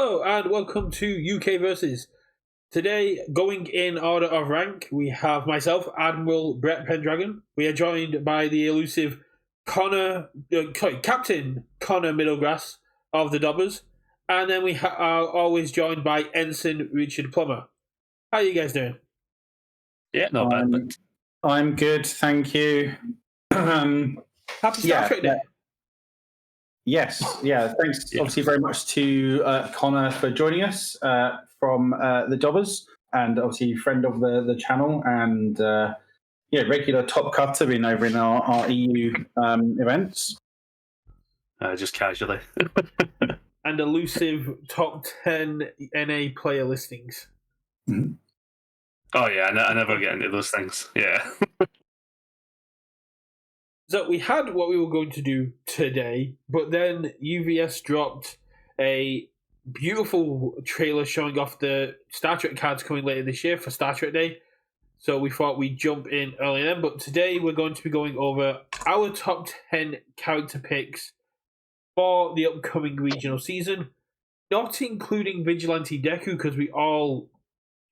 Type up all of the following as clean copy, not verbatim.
Hello and welcome to UK Versus. Today, going in order of rank, we have myself, Admiral Brett Pendragon. We are joined by the elusive Captain Connor Middlegrass of the Dobbers. And then we are always joined by Ensign Richard Plummer. How are you guys doing? Yeah, not bad. But I'm good, thank you. Happy Star Trek Day. Yes, thanks obviously very much to Connor for joining us from the Dobbers, and obviously friend of the channel, and regular top cutter in over in our EU events. Just casually. And elusive top 10 NA player listings. Mm-hmm. Oh yeah, I never get into those things. Yeah. So we had what we were going to do today, but then UVS dropped a beautiful trailer showing off the Star Trek cards coming later this year for Star Trek Day. So we thought we'd jump in early then. But today we're going to be going over our top 10 character picks for the upcoming regional season, not including Vigilante Deku, because we all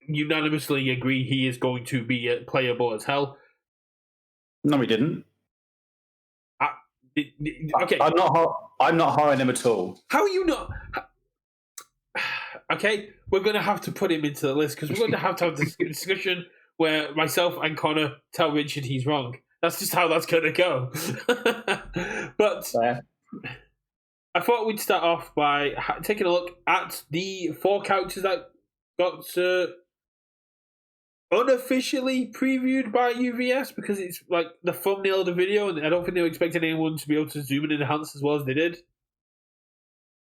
unanimously agree he is going to be playable as hell. No, we didn't. Okay, I'm not hiring him at all. How are you not? Okay, we're going to have to put him into the list because we're going to have this discussion where myself and Connor tell Richard he's wrong. That's just how that's going to go. But I thought we'd start off by taking a look at the 4 characters that got unofficially previewed by UVS, because it's like the thumbnail of the video, and I don't think they were expecting anyone to be able to zoom and enhance as well as they did.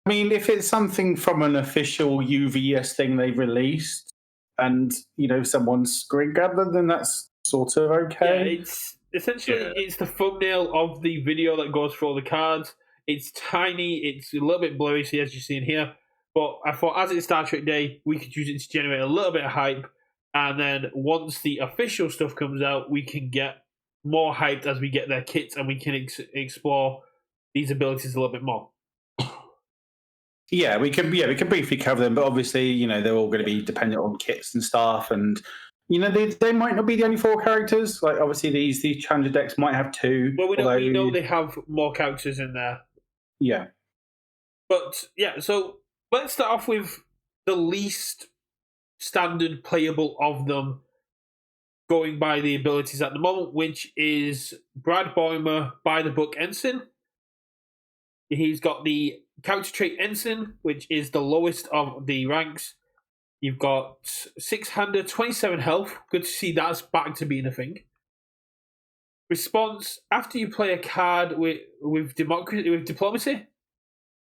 I mean, if it's something from an official UVS thing they've released, and someone's screen grabbed them, then that's sort of okay. Yeah, it's essentially it's the thumbnail of the video that goes for all the cards. It's tiny, it's a little bit blurry, so as you see in here. But I thought, as it's Star Trek Day, we could use it to generate a little bit of hype. And then once the official stuff comes out, we can get more hyped as we get their kits, and we can explore these abilities a little bit more. Yeah, we can briefly cover them, but obviously, they're all going to be dependent on kits and stuff, and they might not be the only 4 characters. Like obviously, these challenger decks might have 2. Well, we know they have more characters in there. Yeah, but yeah, so let's start off with the least standard playable of them, going by the abilities at the moment, which is Brad Boimer by the book Ensign. He's got the character trait Ensign, which is the lowest of the ranks. You've got 6-hander, 27 health. Good to see that's back to being a thing. Response: after you play a card with diplomacy,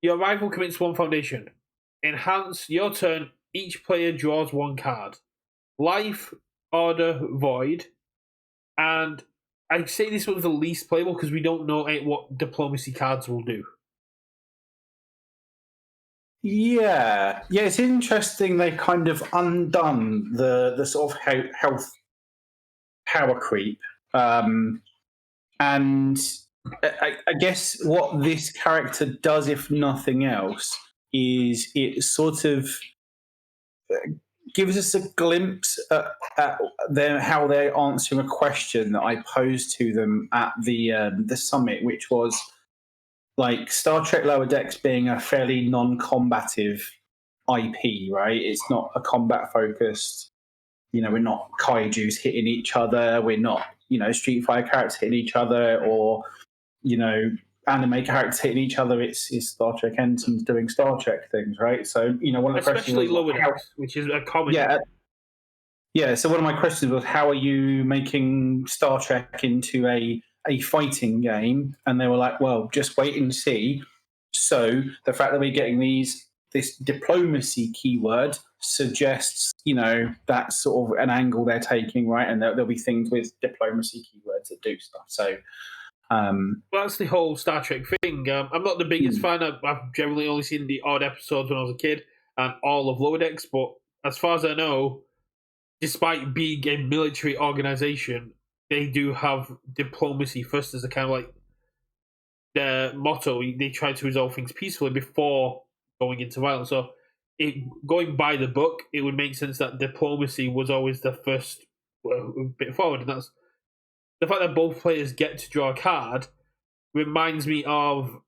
your rival commits 1 foundation. Enhance: your turn, each player draws 1 card. Life, Order, Void. And I'd say this one's the least playable because we don't know what diplomacy cards will do. Yeah, it's interesting they kind of undone the sort of health power creep. And I guess what this character does, if nothing else, is it sort of gives us a glimpse at how they're answering a question that I posed to them at the summit, which was like Star Trek Lower Decks being a fairly non-combative IP, right? It's not a combat-focused. We're not kaijus hitting each other. We're not, Street Fighter characters hitting each other, or anime characters hitting each other. It's Star Trek ensigns doing Star Trek things, right? So, one of the especially questions Lower Decks, which is a common. Yeah. So one of my questions was, how are you making Star Trek into a fighting game? And they were like, well, just wait and see. So the fact that we're getting this diplomacy keyword suggests, that's sort of an angle they're taking, right? And there'll be things with diplomacy keywords that do stuff. So well, that's the whole Star Trek thing. I'm not the biggest fan. I've generally only seen the odd episodes when I was a kid and all of Lower Decks. But as far as I know, despite being a military organization, they do have diplomacy first as a kind of like their motto. They try to resolve things peacefully before going into violence. So going by the book, it would make sense that diplomacy was always the first bit forward, and that's the fact that both players get to draw a card. Reminds me of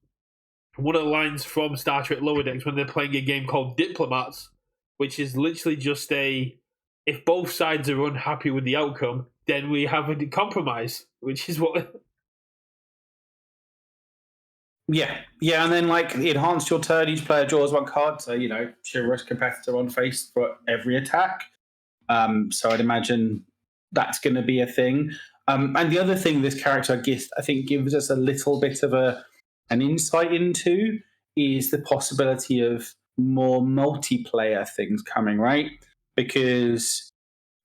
one of the lines from Star Trek Lower Decks when they're playing a game called Diplomats, which is literally just if both sides are unhappy with the outcome, then we have a compromise, which is what. Yeah, and then enhance your turn. Each player draws one card, so chivalrous competitor on face for every attack. So I'd imagine that's going to be a thing. And the other thing this character I think gives us a little bit of an insight into is the possibility of more multiplayer things coming, right? Because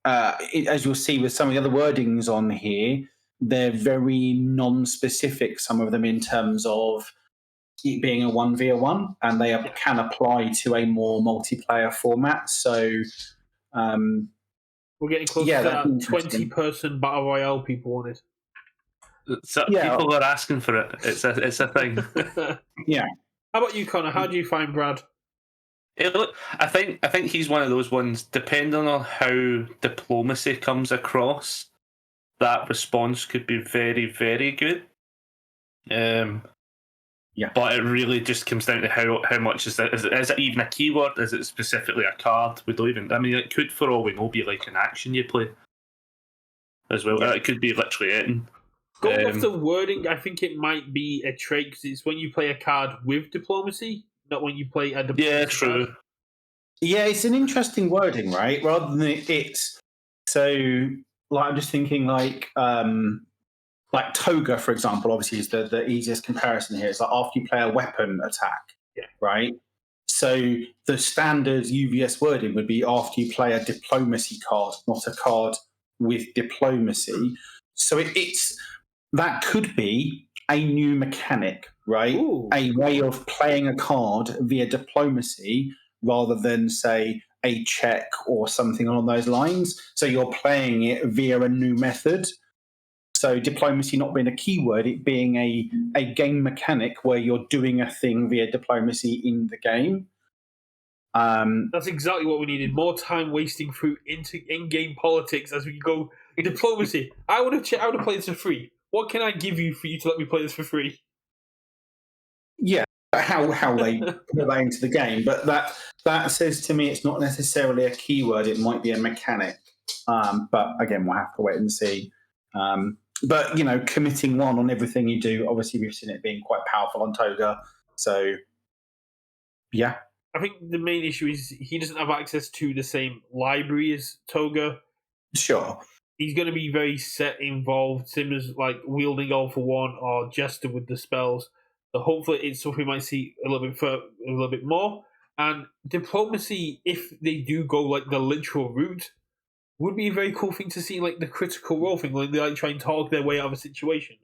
as you'll see with some of the other wordings on here, they're very non-specific, some of them, in terms of it being a 1v1, and they can apply to a more multiplayer format. So we're getting close to that 20-person battle royale people wanted. So people are asking for it. It's a thing. Yeah. How about you, Connor? How do you find Brad? I think he's one of those ones. Depending on how diplomacy comes across, that response could be very, very good. But it really just comes down to how much is it? Is it even a keyword? Is it specifically a card? We don't even. I mean, it could, for all we know, be like an action you play as well. It could be literally anything. Going off the wording, I think it might be a trait because it's when you play a card with diplomacy, not when you play a diplomacy. Yeah, true. Card. Yeah, it's an interesting wording, right? Rather than it's so. I'm just thinking Toga, for example, obviously is the easiest comparison here. It's after you play a weapon attack, right? So the standard UVS wording would be after you play a diplomacy card, not a card with diplomacy. So it's that could be a new mechanic, right? Ooh. A way of playing a card via diplomacy rather than, say, a check or something along those lines. So you're playing it via a new method. So diplomacy not being a keyword, it being a game mechanic where you're doing a thing via diplomacy in the game. That's exactly what we needed. More time wasting through in-game politics as we go diplomacy. I would have played this for free. What can I give you for you to let me play this for free? Yeah, how they put that into the game, but that says to me it's not necessarily a keyword. It might be a mechanic. But again, we'll have to wait and see. But committing one on everything you do. Obviously, we've seen it being quite powerful on Toga. So, yeah. I think the main issue is he doesn't have access to the same library as Toga. Sure. He's going to be very set involved, same as wielding all for one or Jester with the spells. So hopefully it's something we might see a little bit more. And diplomacy, if they do go the literal route, would be a very cool thing to see, the critical role thing, they try and talk their way out of a situation.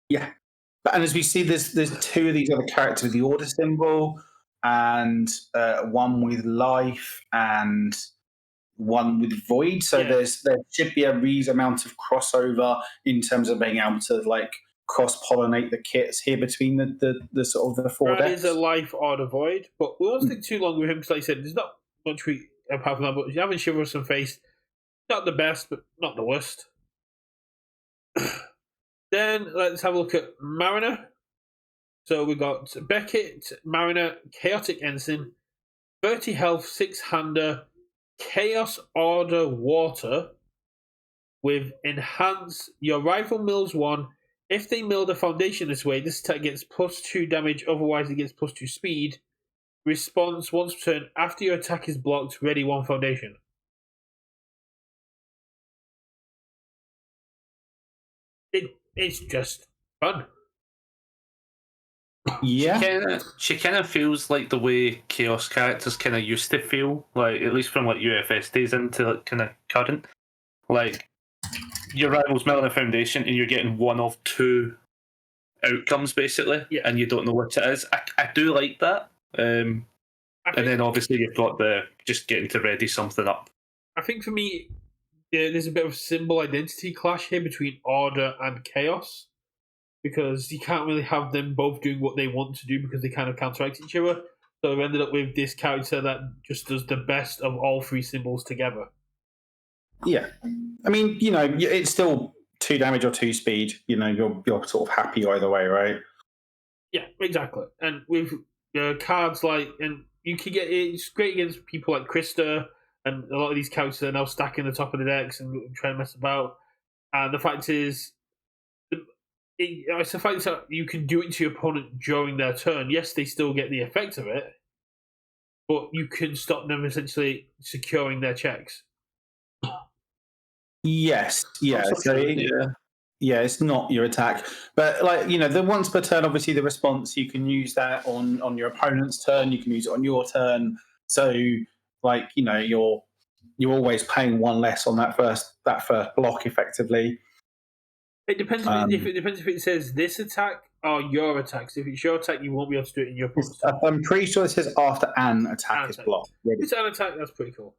Yeah. And as we see, there's two of these other characters with the order symbol, and one with life, and one with void. So there should be a reasonable amount of crossover in terms of being able to cross-pollinate the kits here between the sort of the four decks. Is a life or the void, but we won't stick too long with him because, like I said, there's not much apart from that. But having chivalrous and face, not the best, but not the worst. Then let's have a look at Mariner. So we got Beckett, Mariner, Chaotic Ensign, 30 health, 6-hander, Chaos Order Water with Enhance. Your rifle mills 1. If they mill the foundation this way, this attack gets +2 damage, otherwise it gets +2 speed. Response once per turn after your attack is blocked, ready 1 foundation. It's just fun. Yeah. She kind of feels like the way Chaos characters kind of used to feel, at least from UFS days into kind of current. Your rival's milling a foundation and you're getting one of 2 outcomes basically, and you don't know what it is. I do like that. And then obviously you've got the just getting to ready something up. I think for me, there's a bit of symbol identity clash here between order and chaos, because you can't really have them both doing what they want to do because they kind of counteract each other. So we ended up with this character that just does the best of all three symbols together. Yeah, I mean, it's still 2 damage or 2 speed. You're sort of happy either way, right? Yeah, exactly. And with cards and you can get it's great against people like Krista, and a lot of these characters are now stacking the top of the decks and trying to mess about. And the fact is, it's the fact that you can do it to your opponent during their turn. Yes, they still get the effect of it, but you can stop them essentially securing their checks. Yes, yeah. Yeah, it's not your attack, but the once per turn. Obviously, the response you can use that on your opponent's turn. You can use it on your turn. So, you're always paying 1 less on that first block, effectively. It depends if it says this attack or your attacks. If it's your attack, you won't be able to do it in your opponent's turn. I'm pretty sure it says after an attack is blocked. If it's an attack, that's pretty cool.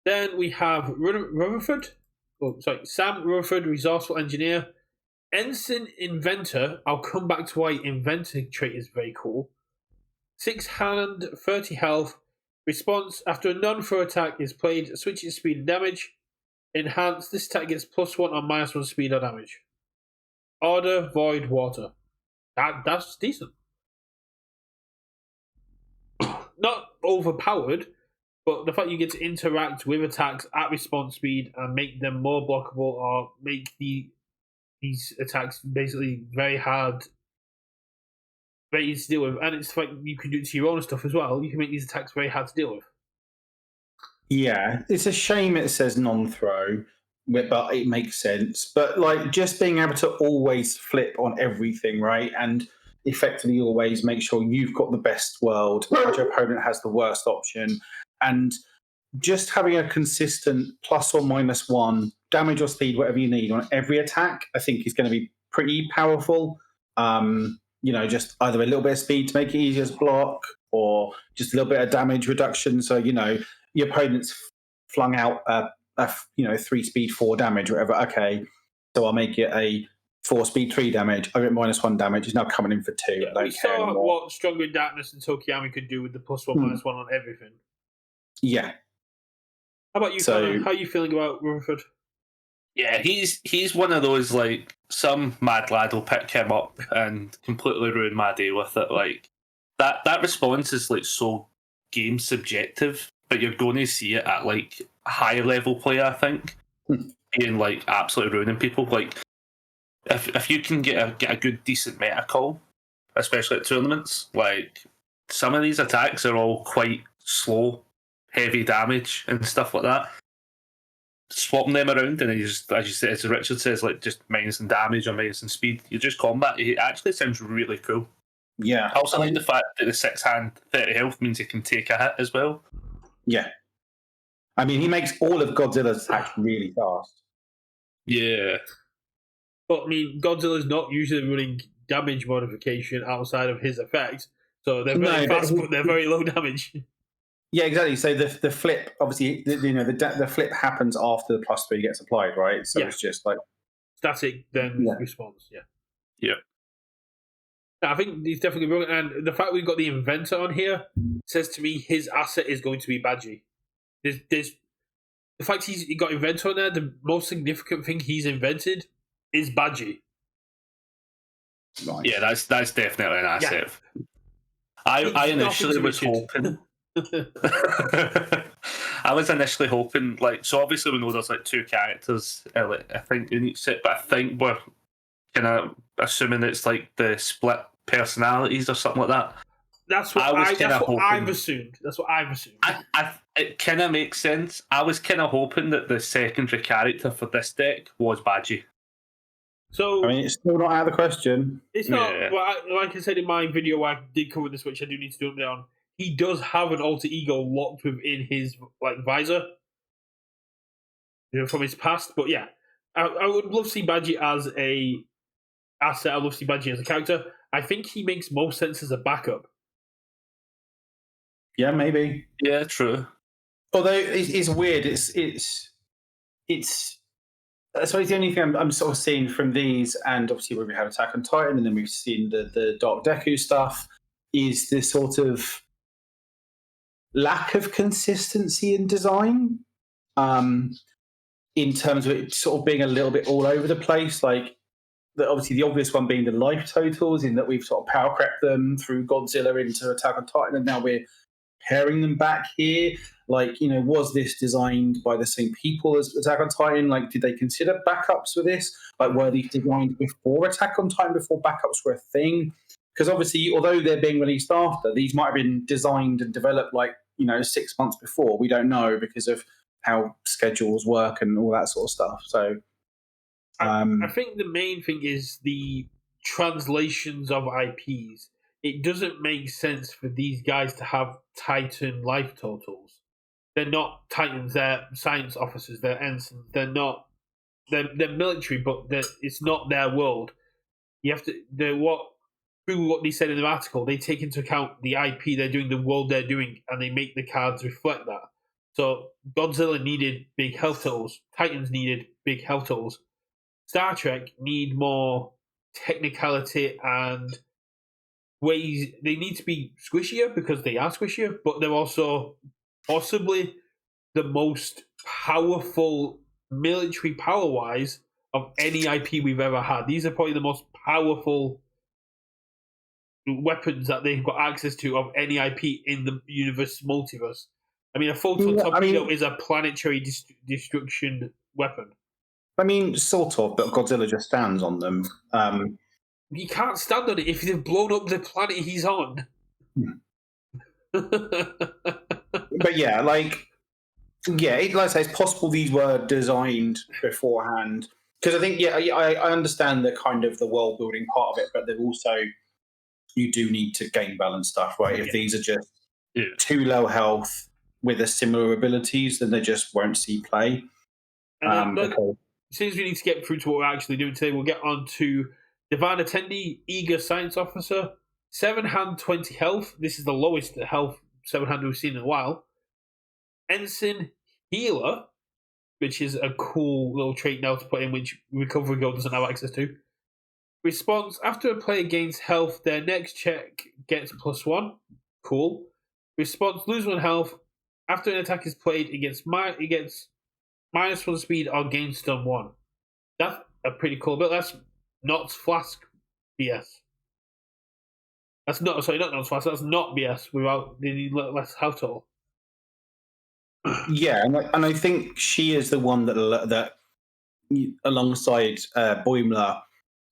Then we have Rutherford. Sam Rutherford, resourceful engineer. Ensign Inventor. I'll come back to why Inventor trait is very cool. 6 hand, 30 health. Response after a non-throw attack is played, switches speed and damage. Enhance. This attack gets +1 or -1 speed or damage. Order, Void, Water. That's decent. Not overpowered, but the fact you get to interact with attacks at response speed and make them more blockable or make these attacks basically very hard, very easy to deal with. And it's like you can do it to your own stuff as well. You can make these attacks very hard to deal with. Yeah, it's a shame it says non-throw, but it makes sense. But just being able to always flip on everything, right? And effectively always make sure you've got the best world, but your opponent has the worst option. And just having a consistent +1 or -1 damage or speed, whatever you need on every attack, I think is going to be pretty powerful. Just either a little bit of speed to make it easier to block, or just a little bit of damage reduction. So your opponent's flung out a 3 speed 4 damage, or whatever. Okay, so I'll make it a 4 speed 3 damage. I get -1 damage. It's now coming in for 2. Yeah, I don't we care saw anymore. what Stronger in Darkness and Tokiyami could do with the +1 -1 on everything. Yeah. How about you, Connor? How are you feeling about Rutherford? Yeah, he's one of those, some mad lad will pick him up and completely ruin my day with it. That response is so game subjective, but you're going to see it at higher level play, I think, being absolutely ruining people. If you can get a good decent meta call, especially at tournaments, some of these attacks are all quite slow, heavy damage and stuff like that. Swapping them around, and just, as you said, as Richard says, just minus in damage or minus in speed, you just combat. It actually sounds really cool. Yeah. I also like the fact that the 6 hand 30 health means you can take a hit as well. Yeah. I mean, he makes all of Godzilla's attacks really fast. Yeah. But I mean, Godzilla's not usually running damage modification outside of his effects, so they're very fast, but they're very low damage. Yeah, exactly. So the flip, obviously, the flip happens after the +3 gets applied, right? So it's just static, then response. Yeah. Yeah. I think he's definitely brilliant, and the fact we've got the inventor on here says to me his asset is going to be Badgie. There's the fact he got inventor on there. The most significant thing he's invented is Badgie. Right. Yeah, that's definitely an asset. Yeah. I initially was hoping. I was initially hoping, so obviously we know there's 2 characters, I think, in each set, but I think we're kind of assuming it's the split personalities or something like that. That's what I've assumed. It kind of makes sense. I was kind of hoping that the secondary character for this deck was Badgie. So I mean, it's still not out of the question. It's not. Yeah. Well, like I said in my video, where I did cover this, which I do need to do update on. He does have an alter ego locked within his visor, from his past. But yeah, I would love to see Badgie as a asset. I love to see Badgie as a character. I think he makes most sense as a backup. Yeah, maybe. Yeah, true. Although it's weird. It's. I suppose the only thing I'm sort of seeing from these, and obviously when we had Attack on Titan, and then we've seen the Dark Deku stuff. is the sort of lack of consistency in design. In terms of it sort of being a little bit all over the place, like obviously the obvious one being the life totals, in that we've sort of power crept them through Godzilla into Attack on Titan, and now we're pairing them back here. Like, was this designed by the same people as Attack on Titan? Like, did they consider backups for this? Like, were these designed before Attack on Titan, before backups were a thing? Because obviously, although they're being released after, these might have been designed and developed 6 months before. We don't know because of how schedules work and all that sort of stuff. So I think the main thing is the translations of IPs. It doesn't make sense for these guys to have Titan life totals. They're not Titans. They're science officers. They're ensigns. They're not. They're military, but it's not their world. You have to. Through what they said in the article, they take into account the IP they're doing, the world they're doing, and they make the cards reflect that. So Godzilla needed big health totals. Titans needed big health totals. Star Trek need more technicality and ways. They need to be squishier because they are squishier, but they're also possibly the most powerful military power-wise of any IP we've ever had. These are probably the most powerful weapons that they've got access to of any IP in the universe multiverse. I mean, a photon torpedo is a planetary destruction weapon. I mean, sort of, but Godzilla just stands on them. He can't stand on it if they've blown up the planet he's on. But yeah, like I say, it's possible these were designed beforehand. Because I think, I understand the kind of the world building part of it, but they've also, you do need to game balance stuff, right? If these are just too low health with a similar abilities, then they just won't see play. Since we need to get through to what we're actually doing today, we'll get on to Divine Attendee, Eager Science Officer, 7-hand, 20 health. This is the lowest health 7-hand we've seen in a while. Ensign Healer, which is a cool little trait now to put in, which Recovery Go doesn't have access to. Response: after a player gains health, their next check gets +1. Cool. Response: lose 1 health. After an attack is played, it gets -1 speed or gain stun 1. That's a pretty cool bit. That's not Flask BS. That's not Not Flask. That's not BS. Without they need less health total. Yeah, and I think she is the one that alongside Boimler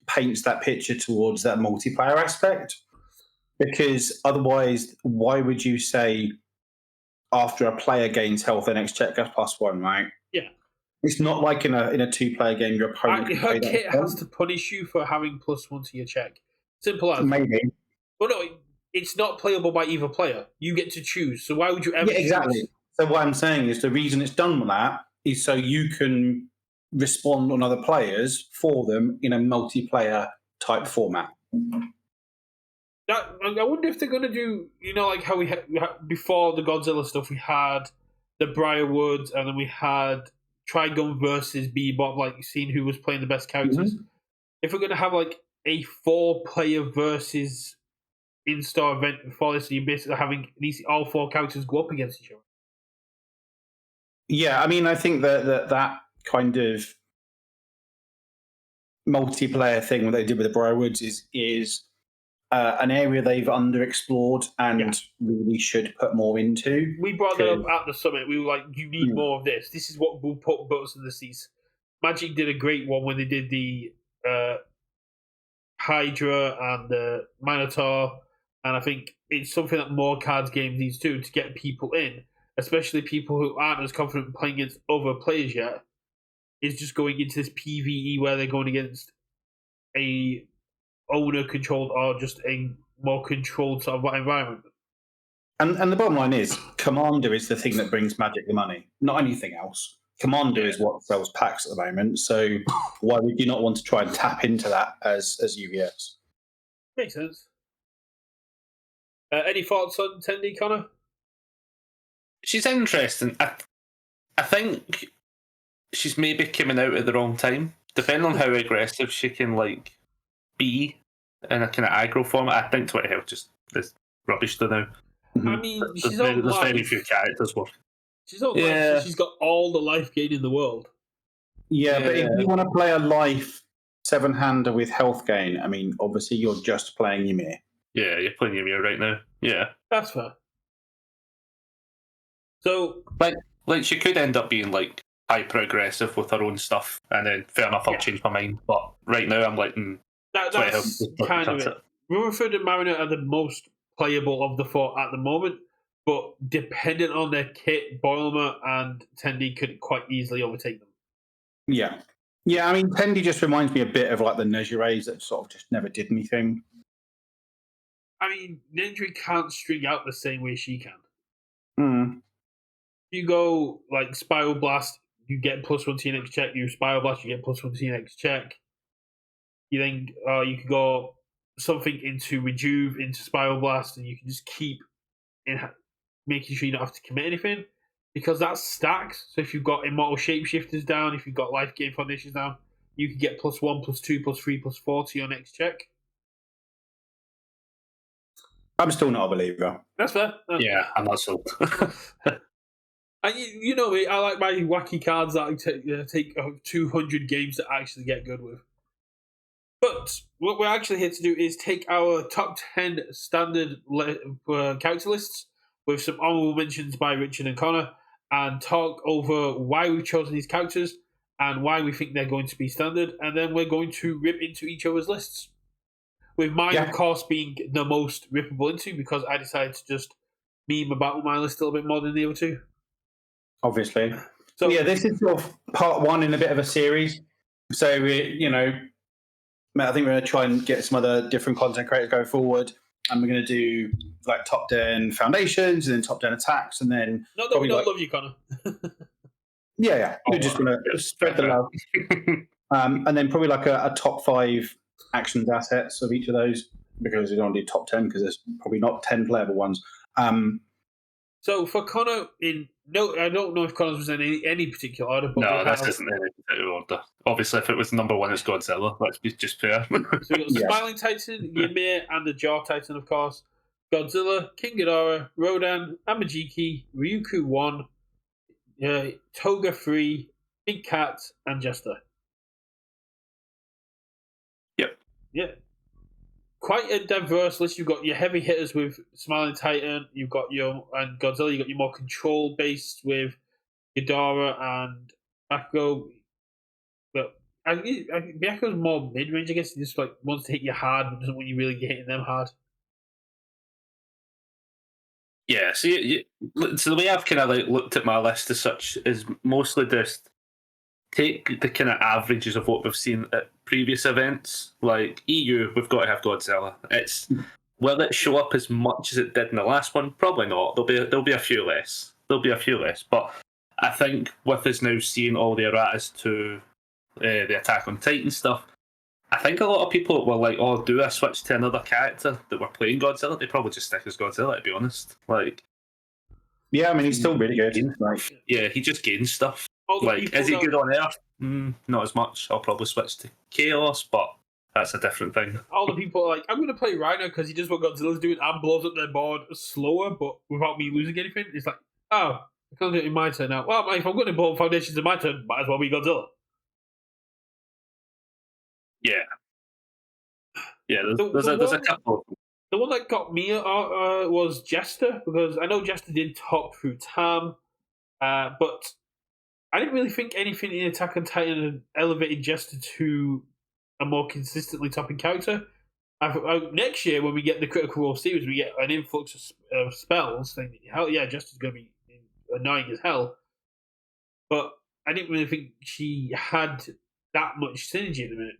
paints that picture towards that multiplayer aspect. Because otherwise, why would you say after a player gains health, the next check gets +1, right? Yeah. It's not like in a 2-player game, your opponent. Her kit has to punish you for having +1 to your check. Simple as. Maybe. But no, it's not playable by either player. You get to choose. So why would you ever exactly. choose? So what I'm saying is the reason it's done with that is so you can respond on other players for them in a multiplayer type format. I wonder if they're going to do, like how we had before the Godzilla stuff, we had the Briarwoods, and then we had Trigun versus Bebop, like seeing who was playing the best characters. Mm-hmm. If we're going to have like a 4-player versus in-store event before this, so you're basically having all 4 characters go up against each other. Yeah, I mean, I think that kind of multiplayer thing what they did with the Briarwoods is an area they've underexplored and really should put more into. We brought that up at the summit. We were like, you need more of this. This is what will put butts in the seats. Magic did a great one when they did the Hydra and the Minotaur, and I think it's something that more cards games needs to get people in, especially people who aren't as confident playing against other players yet, is just going into this PvE where they're going against a owner-controlled or just a more controlled sort of environment. And the bottom line is, Commander is the thing that brings Magic the money, not anything else. Commander is what sells packs at the moment, so why would you not want to try and tap into that as UVS? Makes sense. Any thoughts on Tendi, Connor? She's interesting. I think she's maybe coming out at the wrong time. Depending on how aggressive she can be in a kind of aggro format, I think 20 health just is rubbish to now. I mean, There's she's on very life. few characters worth. She's on life, so she's got all the life gain in the world. Yeah, but if you want to play a life 7-hander with health gain, I mean, obviously you're just playing Ymir. Yeah, you're playing Ymir right now. Yeah. That's fair. So, like she could end up being like hyper aggressive with her own stuff, and then fair enough, I'll change my mind. But right now, I'm like, that's kind of it. Rutherford and Mariner are the most playable of the four at the moment, but dependent on their kit, Boilmer and Tendi could quite easily overtake them. Yeah. Yeah, I mean, Tendi just reminds me a bit of like the Nejires that sort of just never did anything. I mean, Nejire can't string out the same way she can. Mm. You go like Spiral Blast, you get +1 TNX check. You Spiral Blast, you get +1 TNX check. You then you can go something into Rejuve, into Spiral Blast, and you can just keep making sure you don't have to commit anything, because that stacks. So if you've got Immortal Shapeshifters down, if you've got Life Gain Foundations down, you can get +1, +2, +3, +4 to your next check. I'm still not a believer. That's fair. Yeah, I'm not sold. And you know me, I like my wacky cards that I take 200 games to actually get good with. But what we're actually here to do is take our top 10 standard character lists with some honorable mentions by Richard and Connor, and talk over why we've chosen these characters and why we think they're going to be standard, and then we're going to rip into each other's lists. With mine, of course, being the most rippable into, because I decided to just meme about my list a little bit more than the other two. Obviously. So yeah, this is sort of part one in a bit of a series. So, I think we're going to try and get some other different content creators going forward. And we're going to do like top 10 foundations and then top 10 attacks. And then. Not that we don't love you, Connor. Yeah. We're just going to spread the love. And then probably like a top 5 actions assets of each of those, because we don't do top 10 because there's probably not 10 playable ones. So for Connor, I don't know if Connor's was in any particular order. But no, this isn't any particular order. Obviously, if it was number 1, it's Godzilla. Let's be just fair. So we've got Smiling Titan, Ymir, and the Jaw Titan, of course. Godzilla, King Ghidorah, Rodan, Amajiki, Ryuku 1, Toga 3, Big Cat, and Jester. Yep. Yeah. Quite a diverse list. You've got your heavy hitters with Smiling Titan. You've got and Godzilla. You've got your more control based with Ghidorah and Bakugo. But I think Bakugo's more mid range. I guess he just like wants to hit you hard, but doesn't want you really hitting them hard. Yeah. So the way I've kind of like looked at my list as such is mostly just take the kind of averages of what we've seen at previous events. Like EU, we've got to have Godzilla. Will it show up as much as it did in the last one? Probably not. There'll be a few less. But I think with us now seeing all the erratas to the Attack on Titan stuff, I think a lot of people were like, "Oh, do I switch to another character that were playing Godzilla?" They probably just stick as Godzilla, to be honest. Like, yeah, I mean, he's still really good. Yeah, he just gains stuff. Like, is he good on Earth? Not as much. I'll probably switch to Chaos, but that's a different thing. All the people are like, I'm going to play Rhino because he does what Godzilla's doing and blows up their board slower, but without me losing anything. It's like, oh, I can't do it in my turn now. Well, if I'm going to blow up foundations in my turn, might as well be Godzilla. Yeah. Yeah, there's a couple. The one that got me was Jester, because I know Jester did top through Tam, but I didn't really think anything in Attack on Titan had elevated Jester to a more consistently topping character. Next year, when we get the Critical Role series, we get an influx of spells. Thinking, hell yeah, Jester's going to be annoying as hell. But I didn't really think she had that much synergy at the minute.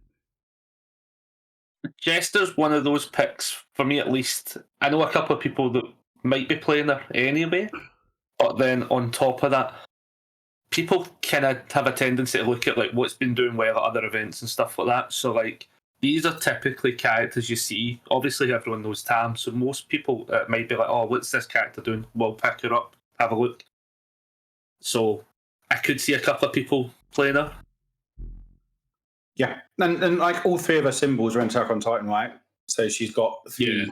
Jester's one of those picks, for me at least. I know a couple of people that might be playing her anyway, but then on top of that, people kind of have a tendency to look at like what's been doing well at other events and stuff like that. So like these are typically characters you see. Obviously, everyone knows Tam, so most people might be like, "Oh, what's this character doing?" We'll pick her up, have a look. So I could see a couple of people playing her. Yeah, and like all 3 of her symbols are in Attack on Titan, right? So she's got 3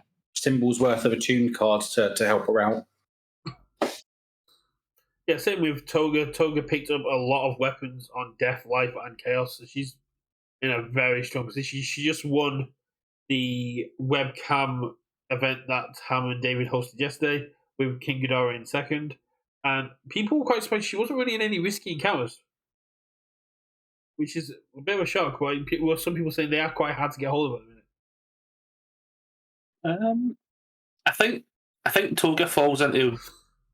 symbols worth of attuned cards to help her out. Yeah, same with Toga. Toga picked up a lot of weapons on Death, Life, and Chaos, so she's in a very strong position. She just won the webcam event that Ham and David hosted yesterday with King Ghidorah in second, and people were quite surprised she wasn't really in any risky encounters, which is a bit of a shock. Right? Some people saying they are quite hard to get hold of at the minute. I think Toga falls into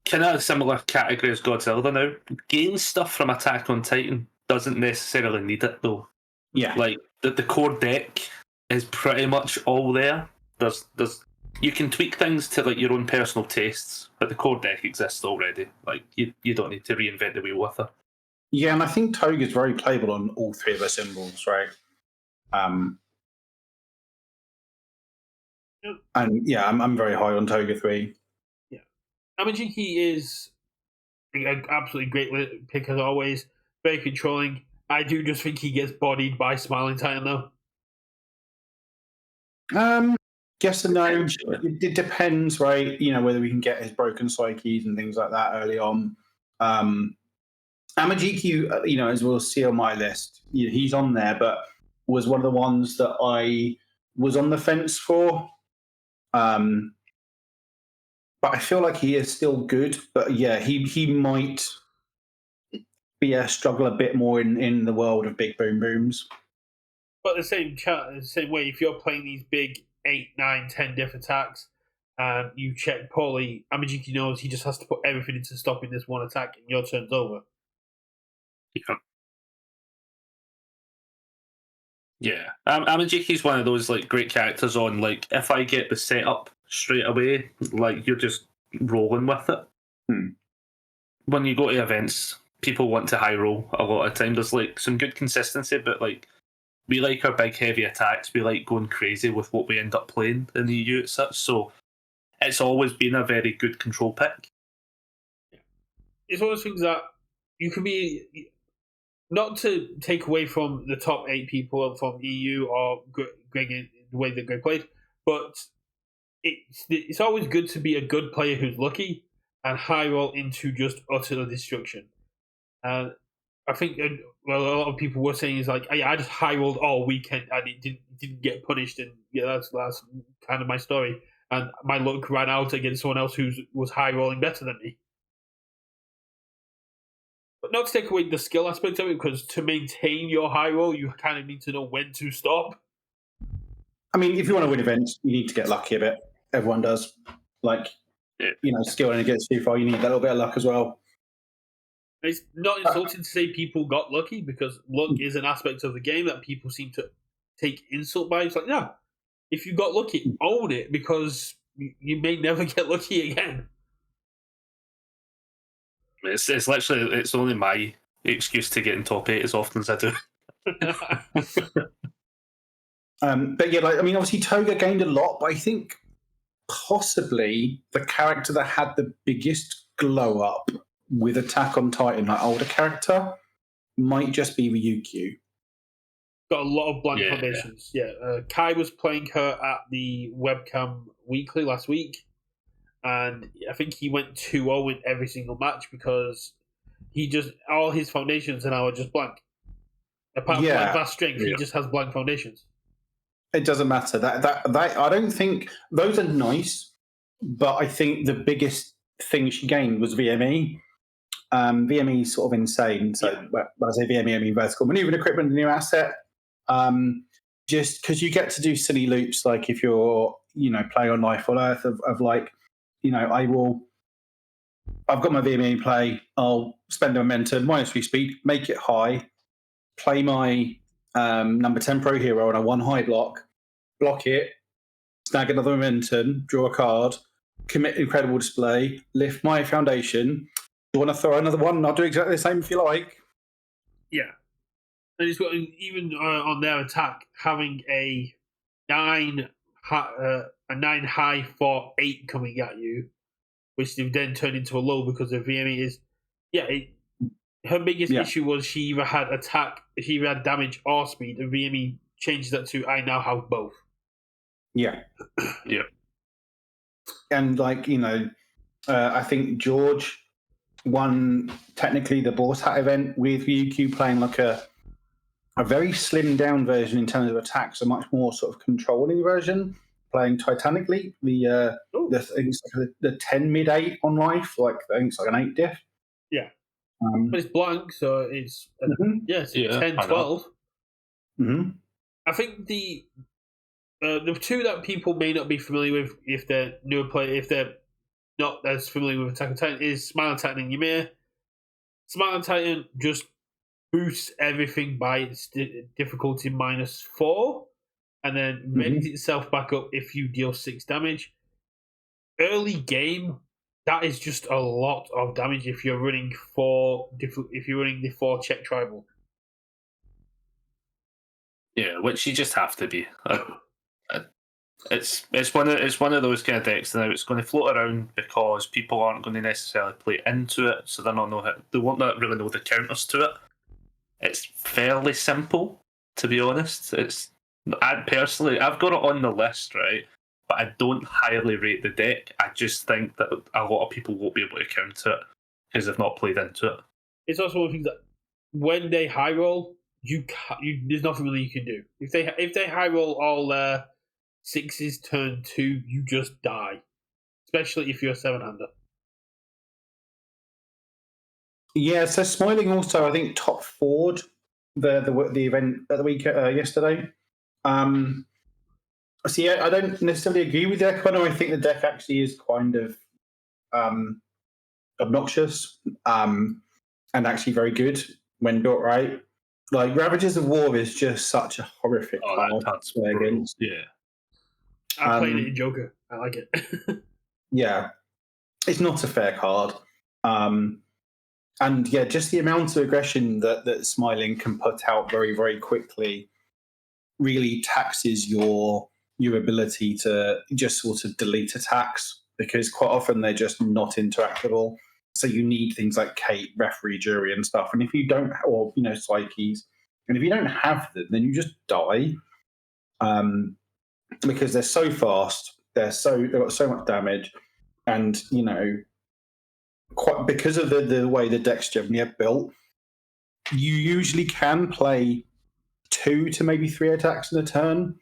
kind of a similar category as Godzilla now. Gains stuff from Attack on Titan, doesn't necessarily need it though. Yeah, Like the core deck is pretty much all there. There's you can tweak things to like your own personal tastes, but the core deck exists already. Like you don't need to reinvent the wheel with her. yeah, and I think Toga is very playable on all three of her symbols, right? And yeah, I'm very high on Toga 3. Yeah, Amajiki is an absolutely great pick as always. Very controlling. I do just think he gets bodied by Smiling Titan though. Yes and no. It depends, right? You know, whether we can get his broken psyches and things like that early on. Amajiki, you know, as we'll see on my list, he's on there, but was one of the ones that I was on the fence for. But I feel like he is still good. But yeah, he might be struggle a bit more in the world of big boom booms. But the same way, if you're playing these big 8, 9, 10 different attacks, and you check poorly, Amajiki knows he just has to put everything into stopping this one attack, and your turn's over. Yeah. Yeah, Amajiki's one of those like great characters on like if I get the setup straight away, like you're just rolling with it. When you go to events, people want to high roll a lot of time. There's like some good consistency, but like we like our big heavy attacks. We like going crazy with what we end up playing in the EU as such. So it's always been a very good control pick. It's one of those things that you can be, not to take away from the top 8 people from EU or Greg in the way that Greg played, but it's always good to be a good player who's lucky and high roll into just utter destruction. And I think a lot of people were saying is like, I just high rolled all weekend and it didn't get punished, and yeah, that's kind of my story. And my luck ran out against someone else who was high rolling better than me. But not to take away the skill aspect of it, because to maintain your high roll, you kind of need to know when to stop. I mean, if you want to win events, you need to get lucky a bit. Everyone does. Like, you know, skill only gets too far. You need that little bit of luck as well. It's not insulting to say people got lucky, because luck is an aspect of the game that people seem to take insult by. It's like, yeah, if you got lucky, own it, because you may never get lucky again. It's literally, it's only my excuse to get in top 8 as often as I do. But yeah, like, I mean, obviously Toga gained a lot, but I think possibly the character that had the biggest glow up with Attack on Titan, like older character, might just be Ryukyu. Got a lot of blank foundations. Yeah, Kai was playing her at the webcam weekly last week, and I think he went 2-0 in every single match because all his foundations now are just blank. Apart from like vast strength, he just has blank foundations. It doesn't matter. That I don't think those are nice, but I think the biggest thing she gained was VME. VME is sort of insane. So when I say VME, I mean vertical maneuvering equipment, the new asset. Just because you get to do silly loops, like if you're, you know, playing on Life on Earth of like, you know, I've got my VME in play. I'll spend the momentum, -3 speed, make it high, play my number 10 pro hero on a 1 high block it, snag another momentum, draw a card, commit incredible display, lift my foundation. You want to throw another one? I'll do exactly the same if you like. Yeah. And it's got, even on their attack, having a 9 high for 8 coming at you, which they've then turned into a low because the VME is, her biggest issue was she either had damage or speed, and VME changes that to I now have both. Yeah. Yeah. And I think George won technically the Boss Hat event with Ryukyu playing like a very slimmed down version in terms of attacks, a much more sort of controlling version, playing Titanic Leap, I think it's like the 10 mid 8 on life, I think it's like an 8 diff. Yeah. Um, But it's blank, so it's it's Yeah, 10, I know. 12. I think the two that people may not be familiar with if they're newer player, if they're not as familiar with Attack on Titan, is Smiling Titan and Ymir. Smiling Titan just boosts everything by its difficulty -4, and then readies itself back up if you deal 6 damage. Early game, that is just a lot of damage if you're running the 4 check tribal. Yeah, which you just have to be. It's one of those kind of decks now. It's going to float around because people aren't going to necessarily play into it, so they won't not really know the counters to it. It's fairly simple, to be honest. I've got it on the list, right? But I don't highly rate the deck. I just think that a lot of people won't be able to counter it because they've not played into it. It's also one of the things that when they high roll, there's nothing really you can do. If they high roll all 6s turn 2, you just die. Especially if you're a 7-hander. Yeah, so Smiling also, I think, top forward the event at the week yesterday. So yeah, I don't necessarily agree with the deck. I think the deck actually is kind of obnoxious and actually very good when built right. Like Ravages of War is just such a horrific card to play against. Yeah, I played it in Joker. I like it. Yeah, it's not a fair card. And yeah, just the amount of aggression that Smiling can put out very, very quickly really taxes your ability to just sort of delete attacks, because quite often they're just not interactable. So you need things like Kate, Referee, Jury, and stuff. And if you don't, or Psyches, and if you don't have them, then you just die. Because they're so fast, they've got so much damage, and quite because of the way the decks generally are built, you usually can play 2 to maybe 3 attacks in a turn,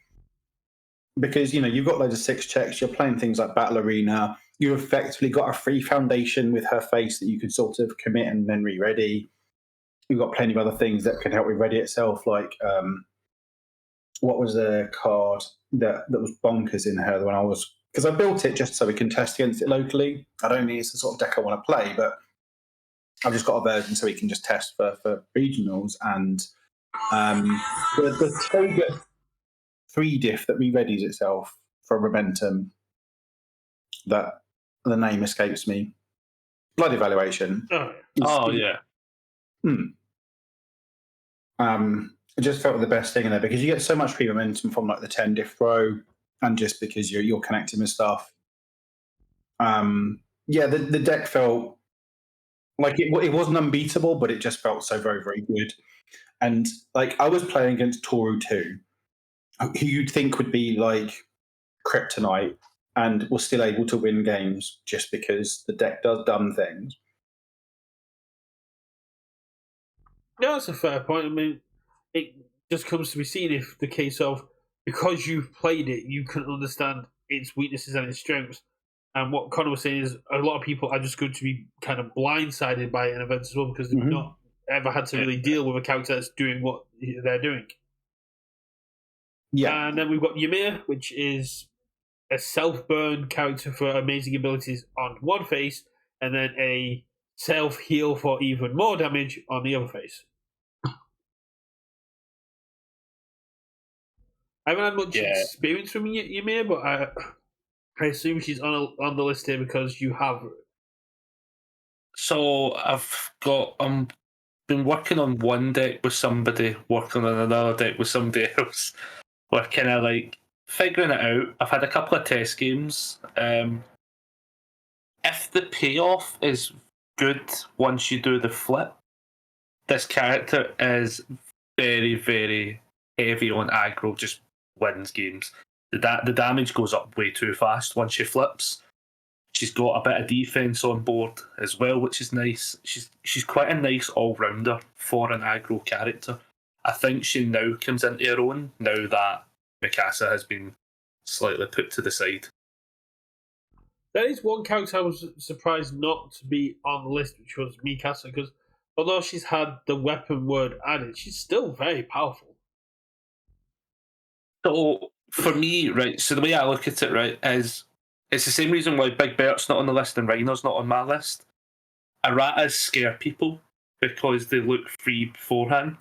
because you've got loads of 6 checks. You're playing things like Battle Arena. You've effectively got a free foundation with her face that you could sort of commit and then re-ready. You've got plenty of other things that can help with ready itself, like what was the card that was bonkers in her when I was, because I built it just so we can test against it locally. I don't think it's the sort of deck I want to play, but I've just got a version so we can just test for regionals. And the Toga 3 diff that re-readies itself for Momentum, that the name escapes me. Blood Evaluation. Yeah. It just felt the best thing in there because you get so much free momentum from like the 10 diff row, and just because you're connecting with stuff. The deck felt like it wasn't unbeatable, but it just felt so very, very good. And like I was playing against Toru 2, who you'd think would be like kryptonite, and was still able to win games just because the deck does dumb things. No, that's a fair point. I mean, it just comes to be seen if the case of, because you've played it, you can understand its weaknesses and its strengths. And what Connor was saying is a lot of people are just going to be kind of blindsided by an event as well, because they've not ever had to really deal with a character that's doing what they're doing. Yeah. And then we've got Ymir, which is a self-burn character for amazing abilities on one face, and then a self-heal for even more damage on the other face. I haven't had much experience from Ymir, but I assume she's on the list here because you have her. So I've been working on one deck with somebody, working on another deck with somebody else. We're kind of like figuring it out. I've had a couple of test games. If the payoff is good once you do the flip, this character is very, very heavy on aggro, just wins games. The damage goes up way too fast once she flips. She's got a bit of defense on board as well, which is nice. She's quite a nice all rounder for an aggro character. I think she now comes into her own now that Mikasa has been slightly put to the side. There is one character I was surprised not to be on the list, which was Mikasa, because although she's had the weapon word added, she's still very powerful. So for me, right, so the way I look at it, right, is it's the same reason why Big Bert's not on the list and Rhino's not on my list. Erratas scare people because they look free beforehand.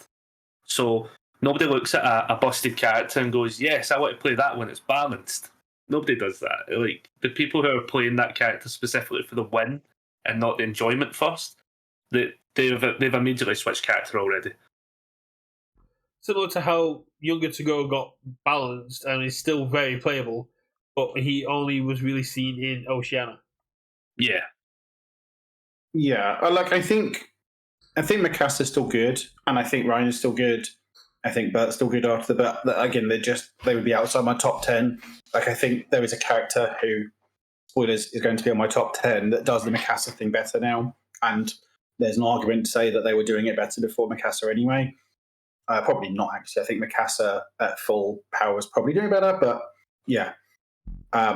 So nobody looks at a busted character and goes, yes, I want to play that when it's balanced. Nobody does that. Like, the people who are playing that character specifically for the win and not the enjoyment first, they've immediately switched character already. Similar to how Younger to Go got balanced and is still very playable, but he only was really seen in Oceania. Yeah. Yeah, I think Mikasa's still good, and I think Ryan is still good. I think Bert's still good after the but again, they would be outside my top 10. Like, I think there is a character who, spoilers, is going to be on my top 10 that does the Mikasa thing better now, and there's an argument to say that they were doing it better before Mikasa anyway. Probably not, actually. I think Mikasa at full power is probably doing better, but yeah. I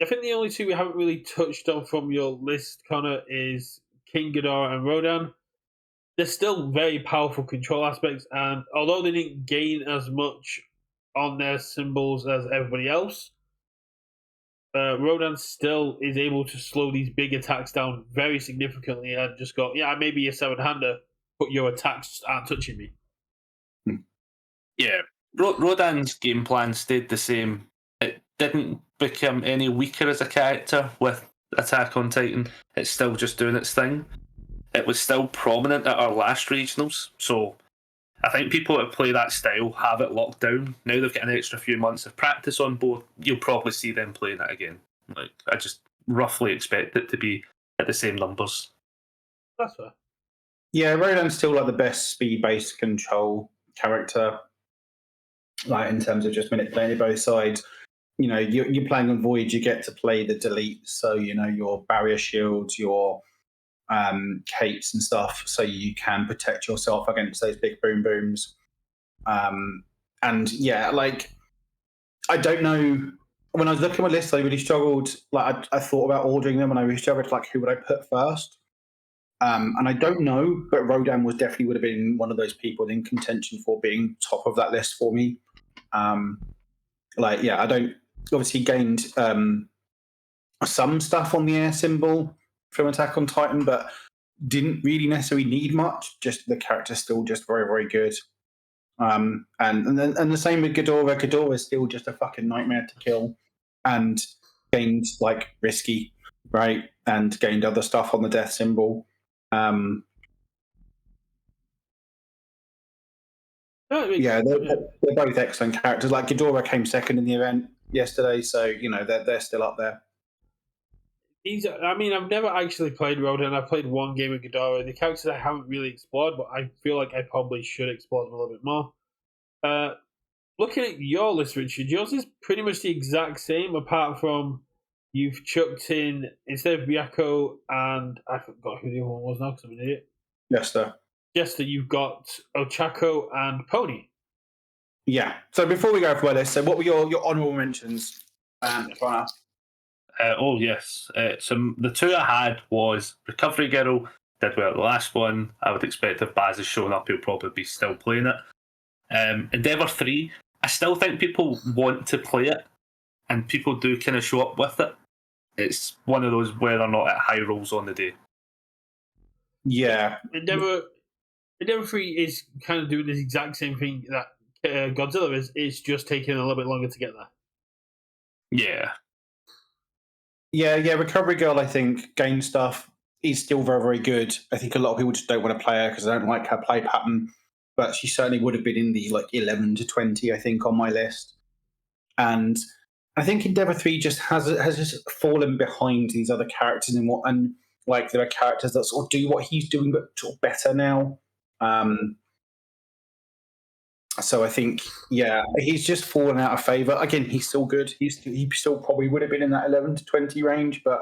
think the only two we haven't really touched on from your list, Connor, is King Ghidorah and Rodan. They're still very powerful control aspects, and although they didn't gain as much on their symbols as everybody else, Rodan still is able to slow these big attacks down very significantly and just go, yeah, maybe a seven-hander, but your attacks aren't touching me. Yeah. Rodan's game plan stayed the same. It didn't become any weaker as a character with Attack on Titan. It's still just doing its thing. It was still prominent at our last regionals, so I think people that play that style have it locked down. Now they've got an extra few months of practice on board, you'll probably see them playing it again. Like, I just roughly expect it to be at the same numbers. That's fair. Yeah, Rodan's still like the best speed-based control character, like in terms of just manipulating both sides. You know, you're playing on Void, you get to play the delete, so you know your barrier shields, your capes and stuff, so you can protect yourself against those big boom booms. And yeah, like, I don't know. When I was looking at my list, I really struggled. Like, I thought about ordering them, and I really struggled. Like, who would I put first? And I don't know, but Rodan would have been one of those people in contention for being top of that list for me. Like, yeah, I don't. Obviously, gained some stuff on the air symbol from Attack on Titan, but didn't really necessarily need much. Just the character's still just very, very good. And the same with Ghidorah. Ghidorah is still just a fucking nightmare to kill, and gained like risky, right, and gained other stuff on the death symbol. Yeah, they're both excellent characters. Like, Ghidorah came second in the event yesterday, so you know they're still up there. I mean, I've never actually played Rodan. I played one game of Ghidorah. The characters I haven't really explored, but I feel like I probably should explore them a little bit more. Looking at your list, Richard, yours is pretty much the exact same, apart from you've chucked in, instead of Byakko and I forgot who the other one was now because I'm an idiot. Jester, you've got Ochako and Pony. Yeah. So before we go for my list, so what were your honourable mentions, Connor? Oh yes. So the two I had was Recovery Girl. Did well at the last one. I would expect if Baz is showing up, he'll probably be still playing it. Endeavour 3. I still think people want to play it, and people do kind of show up with it. It's one of those whether or not it high rolls on the day. Yeah. Endeavour 3 is kind of doing this exact same thing that Godzilla is. It's just taking a little bit longer to get there. Yeah. Yeah. Recovery Girl, I think, game stuff is still very, very good. I think a lot of people just don't want to play her because they don't like her play pattern. But she certainly would have been in the 11 to 20, I think, on my list. And I think Endeavour 3 just has just fallen behind these other characters and there are characters that sort of do what he's doing but sort of better now. So I think, he's just fallen out of favour. Again, he's still good. He still probably would have been in that 11 to 20 range, but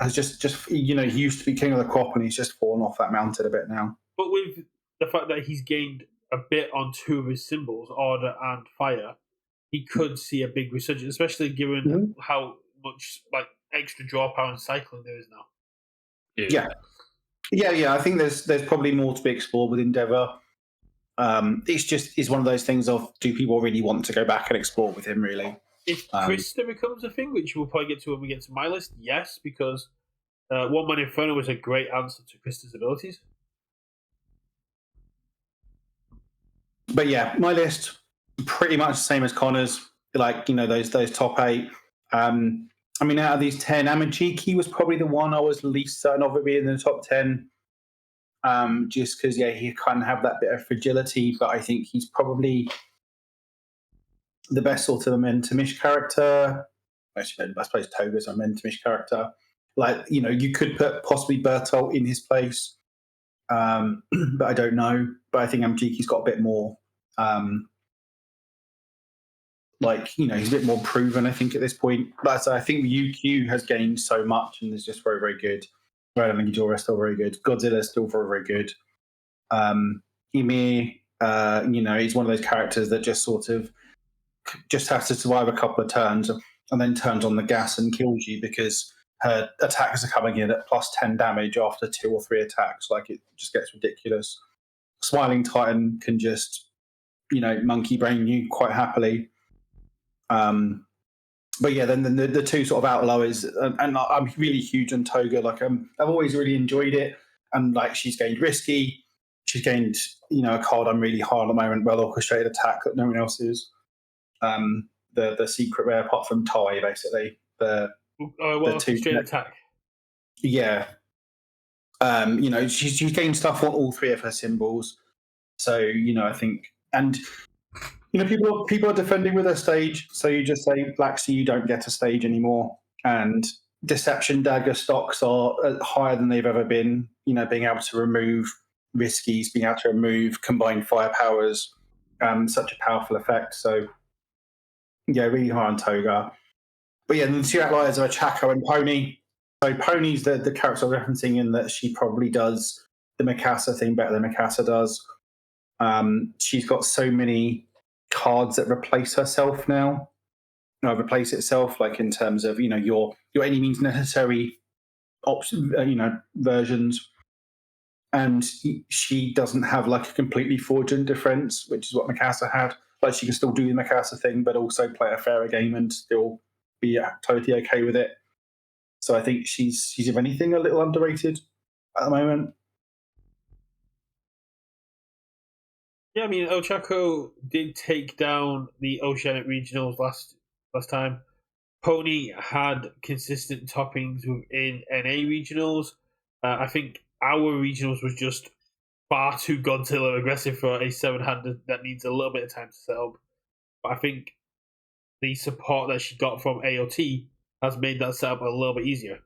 has just he used to be king of the crop, and he's just fallen off that mountain a bit now. But with the fact that he's gained a bit on two of his symbols, order and fire, he could see a big resurgence, especially given how much like extra draw power and cycling there is now. Yeah. I think there's probably more to be explored with Endeavour. It's one of those things of, do people really want to go back and explore with him? Really, if Krista becomes a thing, which we'll probably get to when we get to my list, yes, because One Man Inferno was a great answer to Krista's abilities. But yeah, my list pretty much the same as Connor's. Like, those top 8. I mean, out of these 10, Amajiki was probably the one I was least certain of it being in the top 10. Just because, he kind of have that bit of fragility, but I think he's probably the best sort of Mentamish character. Actually, I suppose Toga's a Mentamish character. Like, you could put possibly Bertolt in his place, but I don't know. But I think Amjiki's got a bit more, he's a bit more proven, I think, at this point. But I think UQ has gained so much and is just very, very good. Right, Midyoria is still very good. Godzilla is still very, very good. Ymir, he's one of those characters that just sort of just has to survive a couple of turns and then turns on the gas and kills you because her attacks are coming in at plus 10 damage after 2 or 3 attacks. Like, it just gets ridiculous. Smiling Titan can just, monkey brain you quite happily. But yeah, then the two sort of outliers, and I'm really huge on Toga. Like, I've always really enjoyed it, and like, she's gained risky, she's gained a card I'm really hard at the moment, well orchestrated attack that no one else is. The secret rare, apart from Tai, basically the orchestrated attack. Yeah, she's gained stuff on all 3 of her symbols. So I think, and people are defending with their stage, so you just say, Black Sea, you don't get a stage anymore. And Deception Dagger stocks are higher than they've ever been. Being able to remove riskies, being able to remove combined fire powers, such a powerful effect. So, yeah, really high on Toga. But yeah, the 2 outliers are Chaco and Pony. So Pony's the character I'm referencing in that she probably does the Mikasa thing better than Mikasa does. She's got so many cards that replace herself now. Replace itself, like in terms of your any means necessary versions, and she doesn't have like a completely fraudulent defense, which is what Mikasa had. Like, she can still do the Mikasa thing, but also play a fairer game and still be totally okay with it. So I think she's if anything a little underrated at the moment. Yeah, I mean, Ochako did take down the Oceanic Regionals last time. Pony had consistent toppings within NA Regionals. I think our Regionals was just far too Godzilla aggressive for a 7-handed that needs a little bit of time to set up. But I think the support that she got from AOT has made that setup a little bit easier.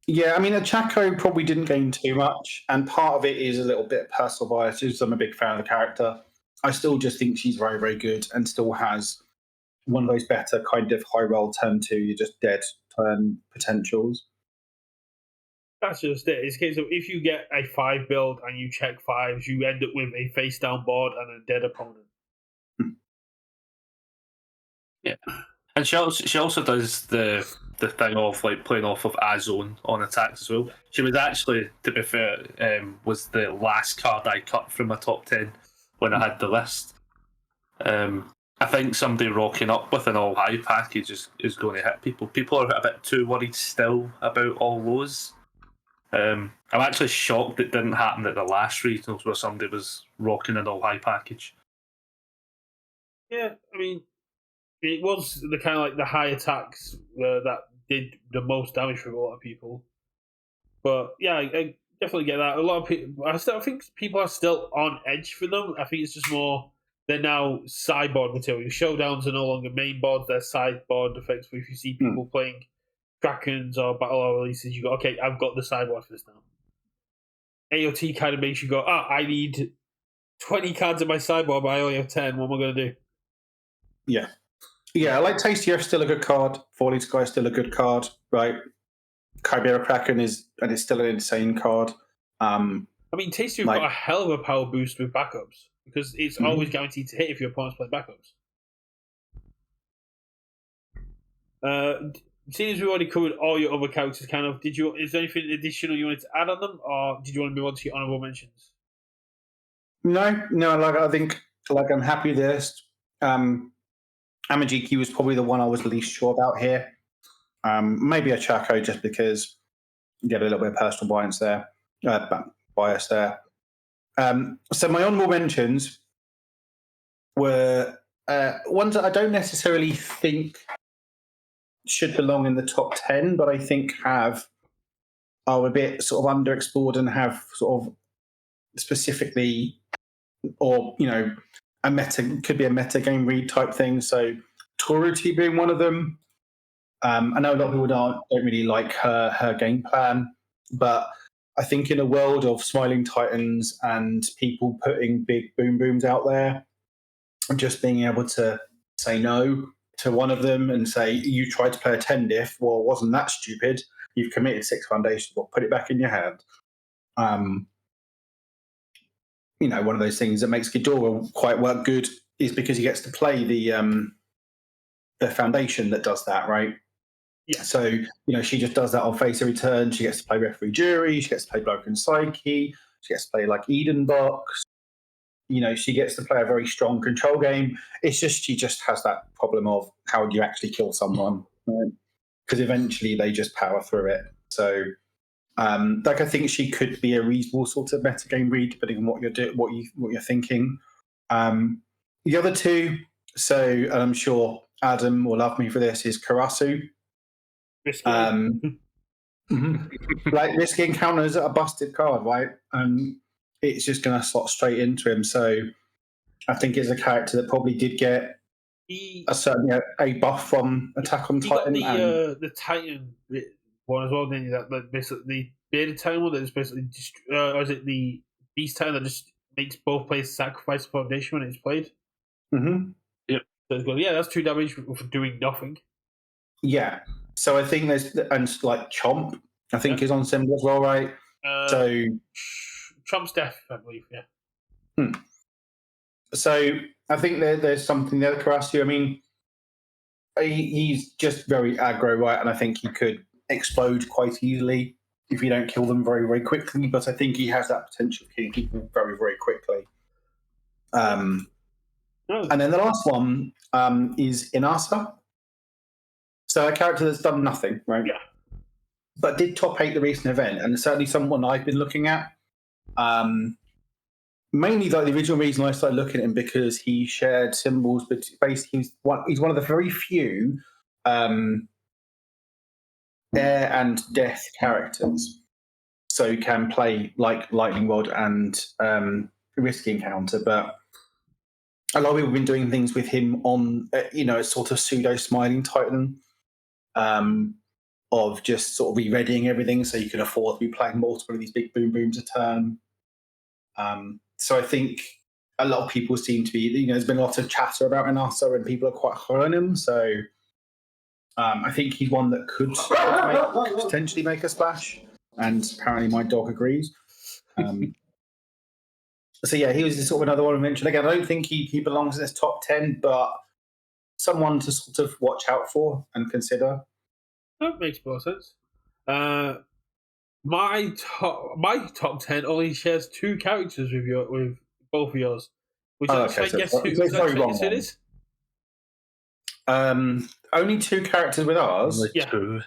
Yeah, I mean, Chaco probably didn't gain too much, and part of it is a little bit personal bias, because I'm a big fan of the character. I still just think she's very, very good and still has one of those better kind of high roll turn 2, you're just dead turn potentials. That's just it. It's a case of, if you get a 5 build and you check 5s, you end up with a face down board and a dead opponent. Yeah. And she also does the thing of like playing off of Azone on attacks as well. She was actually, to be fair, was the last card I cut from my top 10 when I had the list. I think somebody rocking up with an all high package is going to hit people. People are a bit too worried still about all those. I'm actually shocked it didn't happen at the last regionals where somebody was rocking an all high package. Yeah, I mean, it was the kind of like the high attacks that did the most damage for a lot of people. But yeah, I definitely get that. A lot of people, I think people are still on edge for them. I think it's just more, they're now sideboard material. Showdowns are no longer main boards; they're sideboard effects. If you see people playing Krakens or Battle Royale releases, you go, okay, I've got the sideboard for this now. AOT kind of makes you go, I need 20 cards in my sideboard, but I only have 10. What am I going to do? Yeah. Yeah, like Tasty F's still a good card. Falling Sky is still a good card, right? Chimera Kraken is still an insane card. I mean, Tasty have got a hell of a power boost with backups because it's always guaranteed to hit if your opponent's playing backups. Seeing as we already covered all your other characters, kind of, is there anything additional you wanted to add on them, or did you want to move on to your honorable mentions? No. Like I think, like I'm happy with this. Amajiki was probably the one I was least sure about here. Maybe a Chaco just because you get a little bit of personal bias there. So my honorable mentions were ones that I don't necessarily think should belong in the top 10, but I think are a bit sort of underexplored and have sort of specifically, or could be a meta game read type thing. So Toruti being one of them. I know a lot of people don't really like her game plan, but I think in a world of Smiling Titans and people putting big boom booms out there, just being able to say no to one of them and say, you tried to play a 10 diff, well, wasn't that stupid? You've committed 6 foundations, well, put it back in your hand. One of those things that makes Ghidorah quite work good is because he gets to play the foundation that does that, right? Yeah. So, she just does that on face every turn. She gets to play Referee Jury. She gets to play Broken Psyche. She gets to play like Eden Box. She gets to play a very strong control game. It's just she just has that problem of how do you actually kill someone? Because eventually they just power through it. So, I think she could be a reasonable sort of metagame read, depending on what you're thinking. The other two, and I'm sure Adam will love me for this, is Karasu. Like Risky Encounters a busted card, right? It's just going to slot straight into him. So I think it's a character that probably did get a buff from Attack on Titan. He got the Titan one as well, didn't he? That basically the Bearded Titan one that is basically or is it the Beast Titan that just makes both players sacrifice the foundation when it's played? Mm-hmm. Yep. So it's going, that's 2 damage for doing nothing. Yeah. So I think there's like Chomp, I think is on symbol as well, right? So Chomp's death, I believe, yeah. So I think there's something there, Karasu. I mean, he's just very aggro, right? And I think he could explode quite easily if you don't kill them very, very quickly. But I think he has that potential of killing people very, very quickly. And then the last one is Inasa. So a character that's done nothing, right? Yeah. But did top 8 the recent event, and certainly someone I've been looking at. Mainly, like the original reason I started looking at him because he shared symbols, but basically he's one of the very few air and death characters. So he can play like Lightning Rod and Risky Encounter, but a lot of people have been doing things with him on, a sort of pseudo Smiling Titan. Of just sort of re-readying everything so you can afford to be playing multiple of these big boom booms a turn. So I think a lot of people seem to be, there's been a lot of chatter about Inasa and people are quite high on him. So I think he's one that could potentially make a splash. And apparently my dog agrees. So yeah, he was sort of another one I mentioned. Again, I don't think he belongs in this top 10, but someone to sort of watch out for and consider. That makes more sense. My top 10 only shares 2 characters with both of yours. Would you like to try and guess who it is? Only 2 characters with ours. Yeah.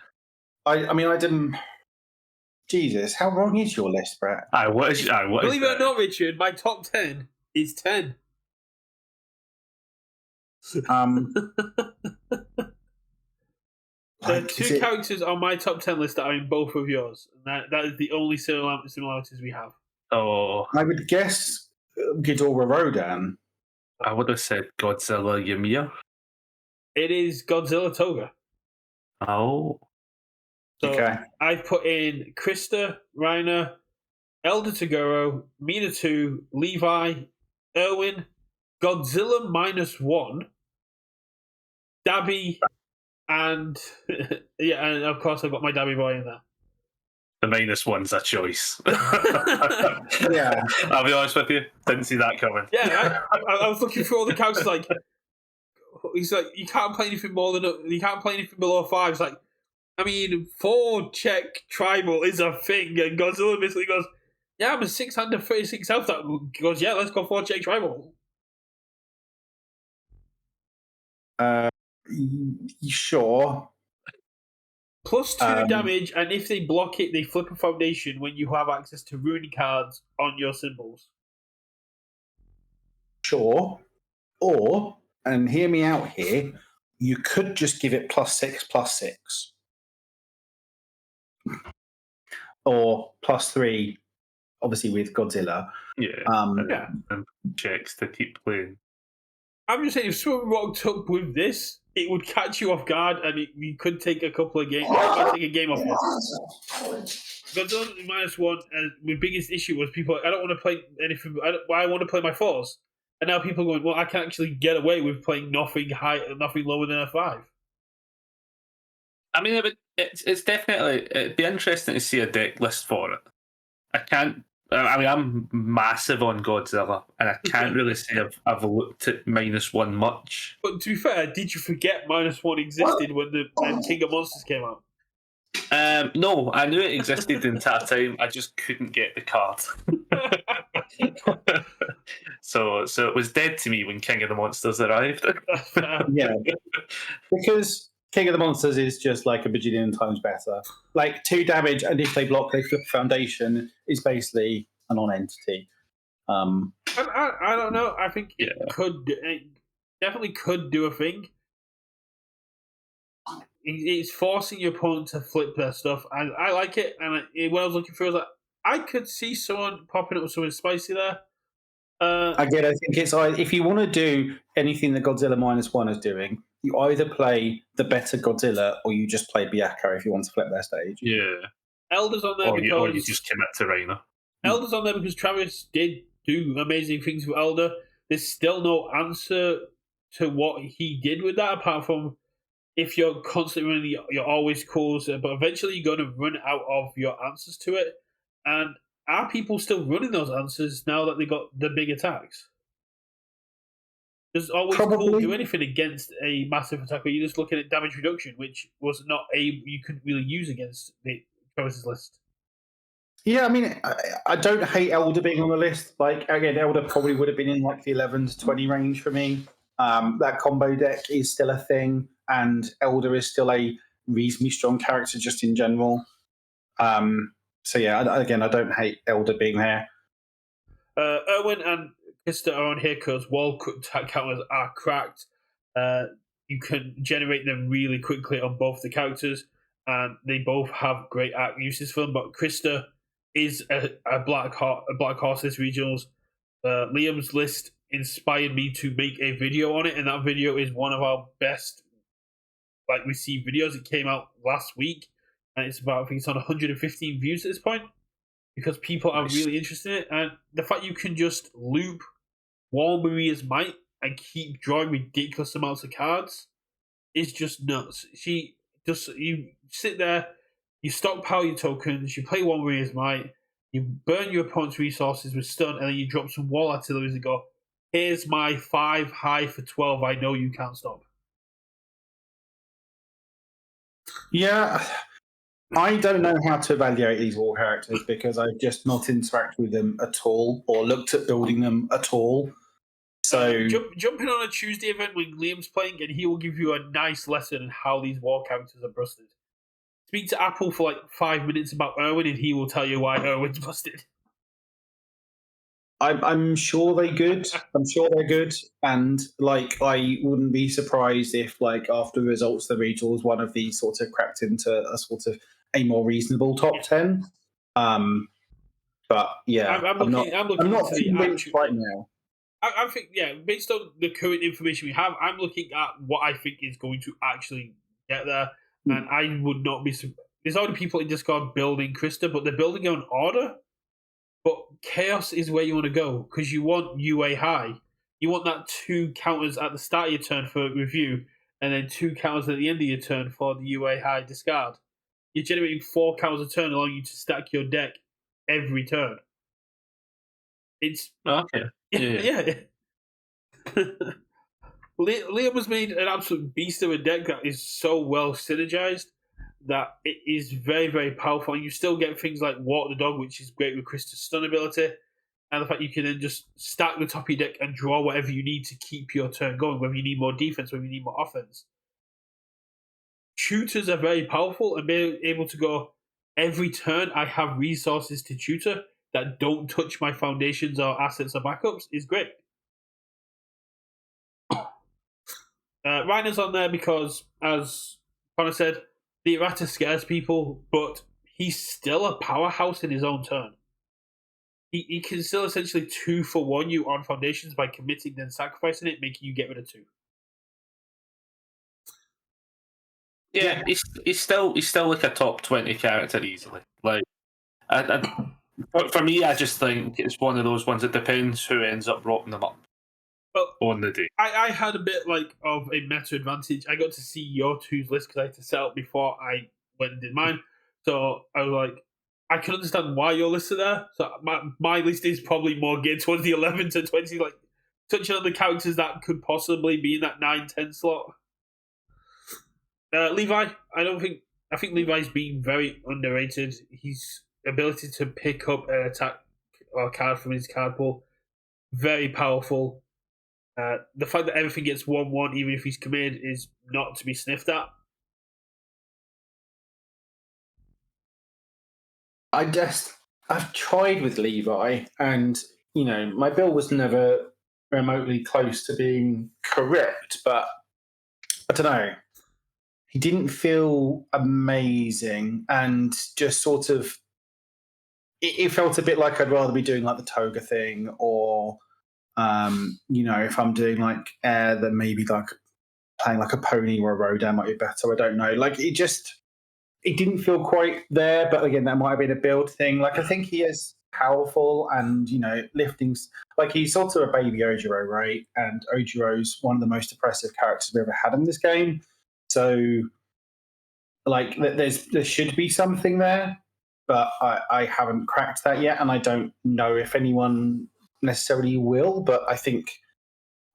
I mean, I didn't. Jesus, how wrong is your list, Brett? Believe it or not, Richard, my top 10 is 10. There are 2 characters on my top 10 list that are in both of yours. And that is the only similarities we have. Oh. I would guess Ghidorah Rodan. I would have said Godzilla Ymir. It is Godzilla Toga. Oh. So okay. I've put in Krista, Reiner, Elder Toguro, Mina 2, Levi, Erwin, Godzilla -1, Dabby, and yeah, and of course I've got my Dabby boy in there. The -1's a choice. Yeah. I'll be honest with you, didn't see that coming. Yeah, I was looking through all the characters. Like, he's like, you can't play anything below 5. It's like, I mean, 4 check tribal is a thing, and Godzilla basically goes, yeah, I'm a 636 health. That goes, yeah, let's go 4 check tribal. Sure. +2 damage, and if they block it, they flip a foundation when you have access to rune cards on your symbols. Sure. Or, and hear me out here, you could just give it +6/+6. Or +3, obviously with Godzilla. Yeah. And checks to keep playing. I'm just saying, if someone rocked up with this, it would catch you off guard, and you could take a couple of games. You might take a game off you. Godzilla -1, and my biggest issue was people. I don't want to play anything. I want to play my 4s, and now people are going, well, I can actually get away with playing nothing lower than a 5. I mean, it's definitely, it'd be interesting to see a deck list for it. I'm massive on Godzilla, and I can't really say I've looked at -1 much. But to be fair, did you forget -1 existed when the King of Monsters came out? No, I knew it existed the entire time. I just couldn't get the card. So it was dead to me when King of the Monsters arrived. Yeah, because King of the Monsters is just like a bajillion times better. Like 2 damage, and if they block, they flip foundation is basically a non-entity. I don't know. I think it definitely could do a thing. It's forcing your opponent to flip their stuff, and I like it. And when I was looking through, I was like, I could see someone popping up with something spicy there. Again, I think it's if you want to do anything that Godzilla -1 is doing, you either play the better Godzilla or you just play Byakuya if you want to flip their stage. Yeah. Elder's on there or because you just commit to Reiner. Elder's on there because Travis did do amazing things with Elder. There's still no answer to what he did with that, apart from if you're constantly running, you're always close, but eventually you're going to run out of your answers to it. And are people still running those answers now that they got the big attacks? Does always cool do anything against a massive attack, or you're just looking at damage reduction, which was not you couldn't really use against the Travis's list? Yeah, I mean, I don't hate Elder being on the list. Like, again, Elder probably would have been in like the 11 to 20 range for me. That combo deck is still a thing, and Elder is still a reasonably strong character just in general. So yeah, again, I don't hate Elder being there. Erwin and Krista are on here because wall counters are cracked. You can generate them really quickly on both the characters, and they both have great uses for them. But Krista is a black horse this regionals. Liam's list inspired me to make a video on it, and that video is one of our best received videos. It came out last week, and it's about, I think it's on 115 views at this point, because people are really interested in it. And the fact you can just loop Wall Maria's Might and keep drawing ridiculous amounts of cards is just nuts. You sit there, you stockpile your tokens, you play Wall Maria's Might, you burn your opponent's resources with stun, and then you drop some wall artilleries and go, here's my 5 high for 12, I know you can't stop. Yeah, I don't know how to evaluate these war characters because I've just not interacted with them at all or looked at building them at all. So jump in on a Tuesday event when Liam's playing, and he will give you a nice lesson on how these war characters are busted. Speak to Apple for 5 minutes about Erwin, and he will tell you why Erwin's busted. I'm sure they're good. I'm sure they're good, and I wouldn't be surprised if after the results of the regionals, one of these sort of crept into a sort of a more reasonable top 10. But yeah, I'm not convinced right now. I think, based on the current information we have, I'm looking at what I think is going to actually get there, and I would not be. There's already people in Discord building Krista, but they're building on order. But chaos is where you want to go because you want UA high. You want that 2 counters at the start of your turn for review, and then 2 counters at the end of your turn for the UA high discard. You're generating 4 counters a turn, allowing you to stack your deck every turn. It's Okay. yeah. Liam has made an absolute beast of a deck that is so well synergized that it is very, very powerful. And you still get things like Walk the Dog, which is great with Krista's stun ability, and the fact you can then just stack the top of your deck and draw whatever you need to keep your turn going, whether you need more defense, whether you need more offense. Tutors are very powerful, and being able to go every turn I have resources to tutor that don't touch my foundations or assets or backups is great. Reiner's on there because, as Connor said, the errata scares people, but he's still a powerhouse in his own turn. He can still essentially 2 for 1 you on foundations by committing then sacrificing it, making you get rid of 2. Yeah, he's still like a top 20 character easily. Like, for me, I just think it's one of those ones. It depends who ends up rocking them up on the day. I had a bit like of a meta advantage. I got to see your 2's list because I had to set up before I went and did mine. So I was like, I can understand why your lists are there. So my list is probably more geared towards the 11 to 20, like touching on the characters that could possibly be in that 9-10 slot. Levi, I think Levi's been very underrated. His ability to pick up an attack or card from his card pool, very powerful. The fact that everything gets 1-1, even if he's committed, is not to be sniffed at. I've tried with Levi, and my build was never remotely close to being correct, but I don't know. He didn't feel amazing, and just sort of it felt a bit like I'd rather be doing like the toga thing, or if I'm doing like air, then maybe like playing like a pony or a Rodan might be better. I don't know. Like it didn't feel quite there, but again, that might have been a build thing. Like I think he is powerful, and lifting. Like he's sort of a baby Ojiro, right? And Ojiro's one of the most oppressive characters we've ever had in this game. So, like, there should be something there, but I haven't cracked that yet, and I don't know if anyone necessarily will. But I think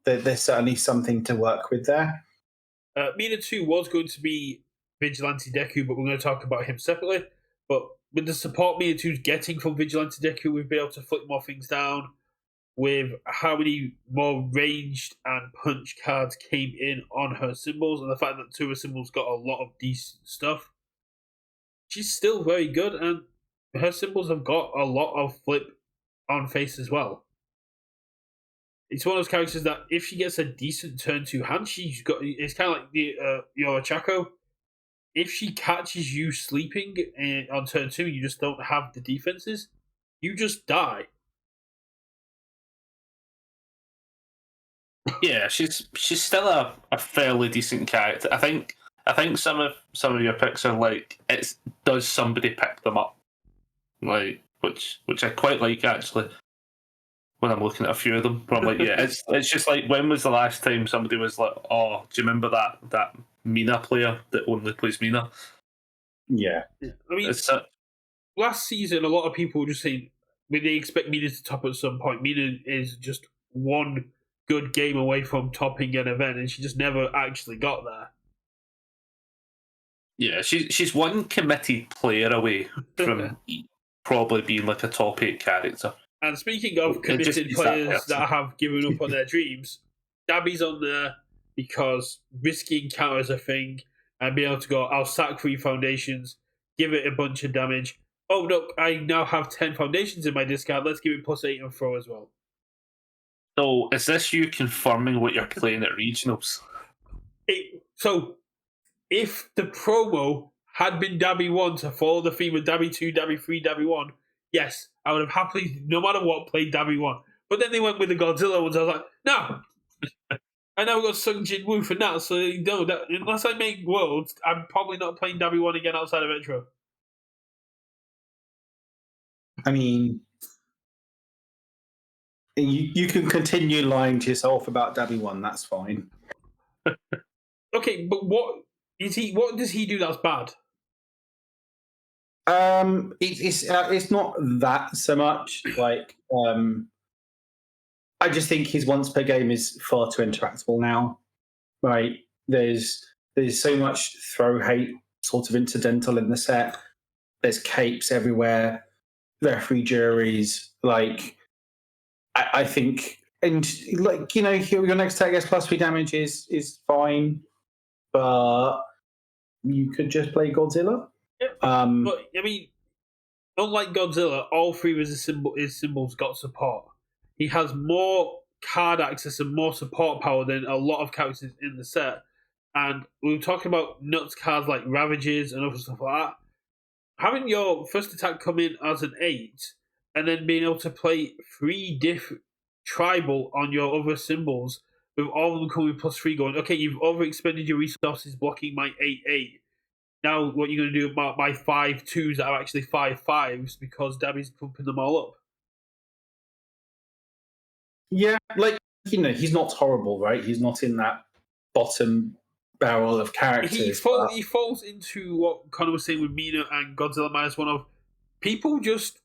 that there's certainly something to work with there. Mina 2 was going to be Vigilante Deku, but we're going to talk about him separately. But with the support Mina 2's getting from Vigilante Deku, we've been able to flick more things down. With how many more ranged and punch cards came in on her symbols, and the fact that 2 of her symbols got a lot of decent stuff, she's still very good, and her symbols have got a lot of flip on face as well. It's one of those characters that if she gets a decent turn 2 hand, she's got. It's kind of like the your Chaco. If she catches you sleeping on turn 2, you just don't have the defenses. You just die. Yeah, she's still a fairly decent character. I think some of your picks are like, does somebody pick them up, like which I quite like actually. When I'm looking at a few of them, but I'm like, yeah, it's just like, when was the last time somebody was like, oh, do you remember that Mina player that only plays Mina? Yeah, I mean, last season, a lot of people were just saying they expect Mina to top at some point. Mina is just one good game away from topping an event, and she just never actually got there. Yeah, she's one committed player away from probably being like a top 8 character. And speaking of committed players that have given up on their dreams, Dabby's on there because risking counter is a thing, and being able to go, I'll sack 3 foundations, give it a bunch of damage. Oh, look, I now have 10 foundations in my discard. Let's give it +8 and throw as well. So, is this you confirming what you're playing at regionals? So, if the promo had been Dabby 1 to follow the theme of Dabby 2, Dabby 3, Dabby 1, yes, I would have happily, no matter what, played Dabby 1. But then they went with the Godzilla ones. I was like, no. I now got Sung Jin Woo for now, so no, unless I make Worlds, I'm probably not playing Dabby 1 again outside of Metro. I mean, You can continue lying to yourself about Dabby 1. That's fine. Okay, but what does he do that's bad? It's not that so much. Like, I just think his once per game is far too interactable now. Right? There's so much throw hate sort of incidental in the set. There's capes everywhere, referee juries. Like, I think, and like your next attack gets +3 damage is fine, but you could just play Godzilla. Yeah, but I mean, unlike Godzilla, all three of his symbols got support. He has more card access and more support power than a lot of characters in the set. And we were talking about nuts cards like Ravages and other stuff like that. Having your first attack come in as an 8 and then being able to play 3 different tribal on your other symbols with all of them coming +3 going, okay, you've overexpended your resources blocking my 8/8. Now what you're going to do about my 5/2s that are actually 5/5s because Dabby's pumping them all up. Yeah, like he's not horrible, right? He's not in that bottom barrel of characters. He falls into what Connor was saying with Mina and Godzilla -1 of people just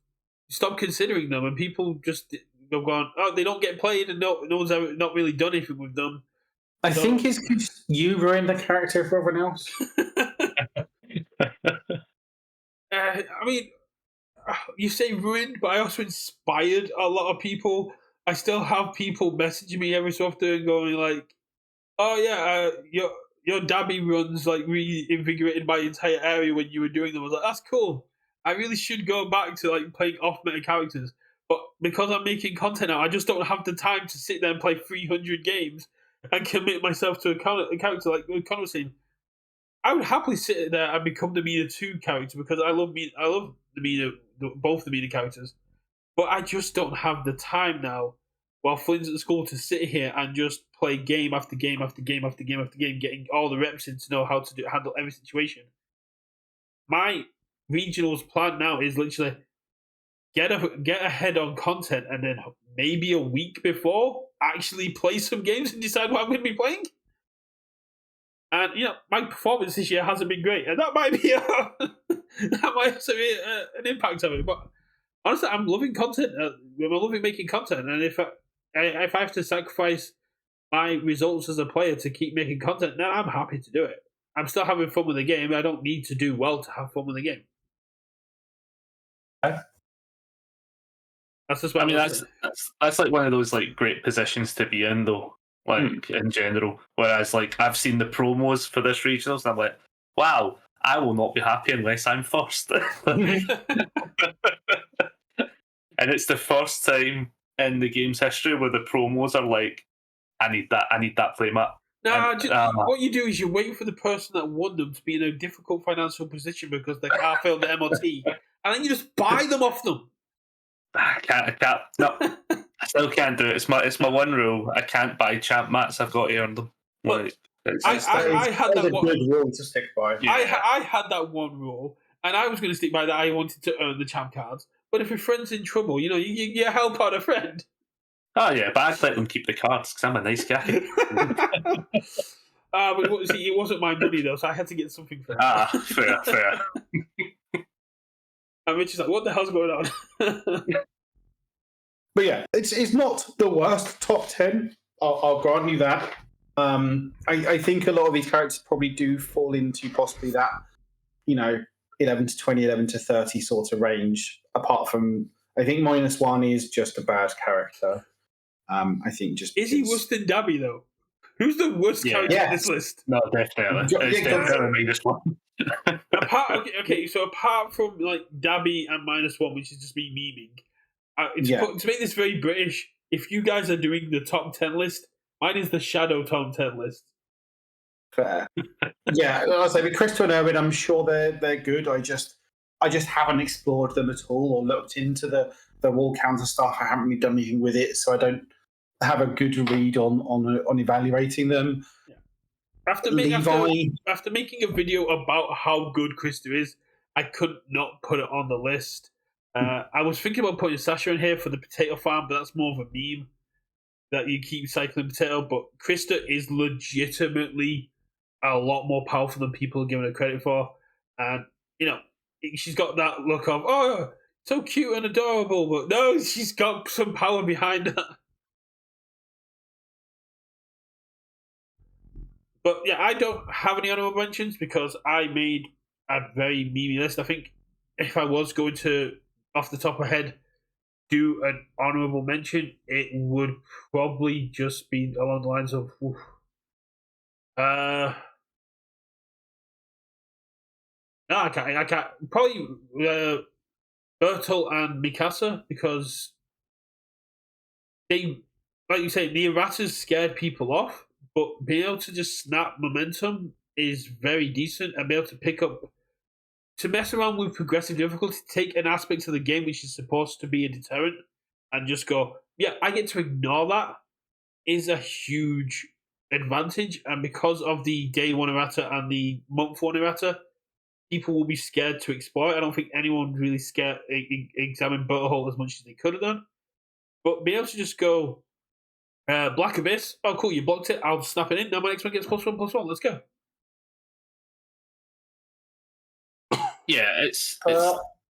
stop considering them, and people just have gone, oh, they don't get played, and no one's ever not really done anything with them. I think it's because you ruined the character for everyone else. I mean, you say ruined, but I also inspired a lot of people. I still have people messaging me every so often going like, oh yeah, your Dabby runs like reinvigorated my entire area when you were doing them. I was like, that's cool. I really should go back to like playing off meta characters. But because I'm making content now, I just don't have the time to sit there and play 300 games and commit myself to a character like Connor was saying. I would happily sit there and become the Mina 2 character because I love both the Mina characters. But I just don't have the time now while Flynn's at school to sit here and just play game after game after game after game after game, getting all the reps in to know how to handle every situation. My regionals plan now is literally get ahead on content and then maybe a week before actually play some games and decide what I'm going to be playing. And my performance this year hasn't been great, and that might be that might also be an impact of it. But honestly, I'm loving content. I'm loving making content, and if I have to sacrifice my results as a player to keep making content, then I'm happy to do it. I'm still having fun with the game. I don't need to do well to have fun with the game. That's just what that's like one of those like great positions to be in, though. Like in general, whereas like I've seen the promos for this regionals, and I'm like, wow, I will not be happy unless I'm first. And it's the first time in the game's history where the promos are like, I need that playmat. What you do is you wait for the person that won them to be in a difficult financial position because their car failed the MOT, and then you just buy them off them. I can't. No, I still can't do it. It's my one rule. I can't buy champ mats. I've got to earn them. Like, I had that one good rule to stick by. Yeah. I had that one rule, and I was going to stick by that. I wanted to earn the champ cards, but if your friend's in trouble, you help out a friend. Oh yeah, but I'd let them keep the cards because I'm a nice guy. But see, it wasn't my money though, so I had to get something for it. Fair. And Rich is like, what the hell's going on? But yeah, it's not the worst top 10. I'll grant you that. I think a lot of these characters probably do fall into possibly that, 11 to 20, 11 to 30 sort of range. Apart from, I think -1 is just a bad character. I think just is he worse than Dabby though? Who's the worst character on this list? No, definitely. It's definitely -1. So apart from like Dabby and -1, which is just me memeing, to make this very British, if you guys are doing the top 10 list, mine is the Shadow top 10 list. Fair. Yeah, I'll say with Crystal and Erwin, I'm sure they're good. I just haven't explored them at all or looked into the wall counter stuff. I haven't really done anything with it, so I don't have a good read on evaluating them. Yeah. After making a video about how good Krista is, I couldn't not put it on the list. I was thinking about putting Sasha in here for the potato farm, but that's more of a meme that you keep cycling potato. But Krista is legitimately a lot more powerful than people are giving her credit for. And, she's got that look of, oh, so cute and adorable, but no, she's got some power behind her. But yeah, I don't have any honorable mentions because I made a very memey list. I think if I was going to, off the top of my head, do an honorable mention, it would probably just be along the lines of, no, I can't. I can't. Probably Bertel and Mikasa because they, like you say, the erratas scared people off, but being able to just snap momentum is very decent and be able to pick up, to mess around with progressive difficulty, take an aspect of the game which is supposed to be a deterrent and just go, yeah, I get to ignore that is a huge advantage. And because of the day one errata and the month one errata, people will be scared to explore it. I don't think anyone really scared examined Butterhole as much as they could have done. But being able to just go, Black Abyss, oh cool, you blocked it, I'll snap it in, now my next one gets +1/+1, let's go. Yeah, it's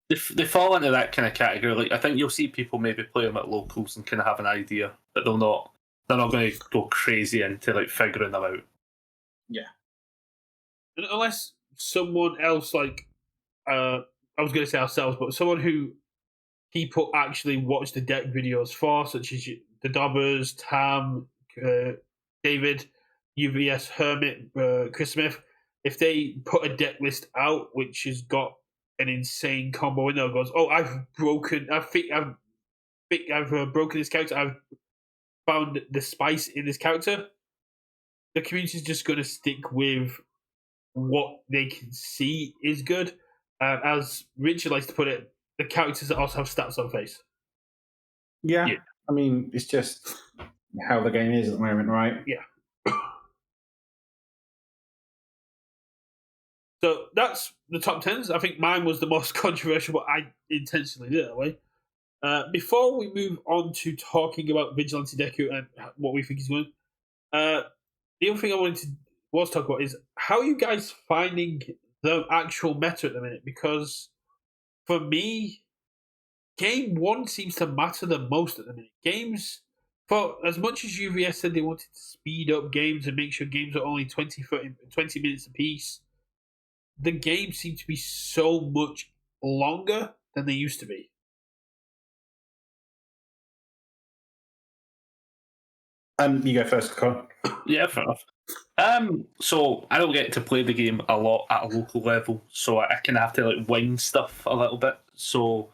they fall into that kind of category. Like I think you'll see people maybe play them at locals and kind of have an idea, but they're not going to go crazy into like figuring them out. Yeah, and unless someone else, like I was going to say ourselves, but someone who people actually watch the deck videos for, such as the Dobbers, Tam, David, UVS Hermit, Chris Smith, if they put a deck list out which has got an insane combo in there, goes, oh, I've broken this character, I've found the spice in this character, the community is just going to stick with what they can see is good. As Richard likes to put it, the characters that also have stats on face. Yeah. I mean, it's just how the game is at the moment, right? Yeah. So that's the top 10s. I think mine was the most controversial, but I intentionally did it that way. Before we move on to talking about Vigilante Deku and what we think is good, the other thing I wanted to talk about is how are you guys finding the actual meta at the minute? Because for me, Game 1 seems to matter the most at the minute. Games, for as much as UVS said they wanted to speed up games and make sure games are only 20 minutes apiece, the games seem to be so much longer than they used to be. You go first, Colin. Yeah, fair enough. So I don't get to play the game a lot at a local level, so I kind of have to like wing stuff a little bit. So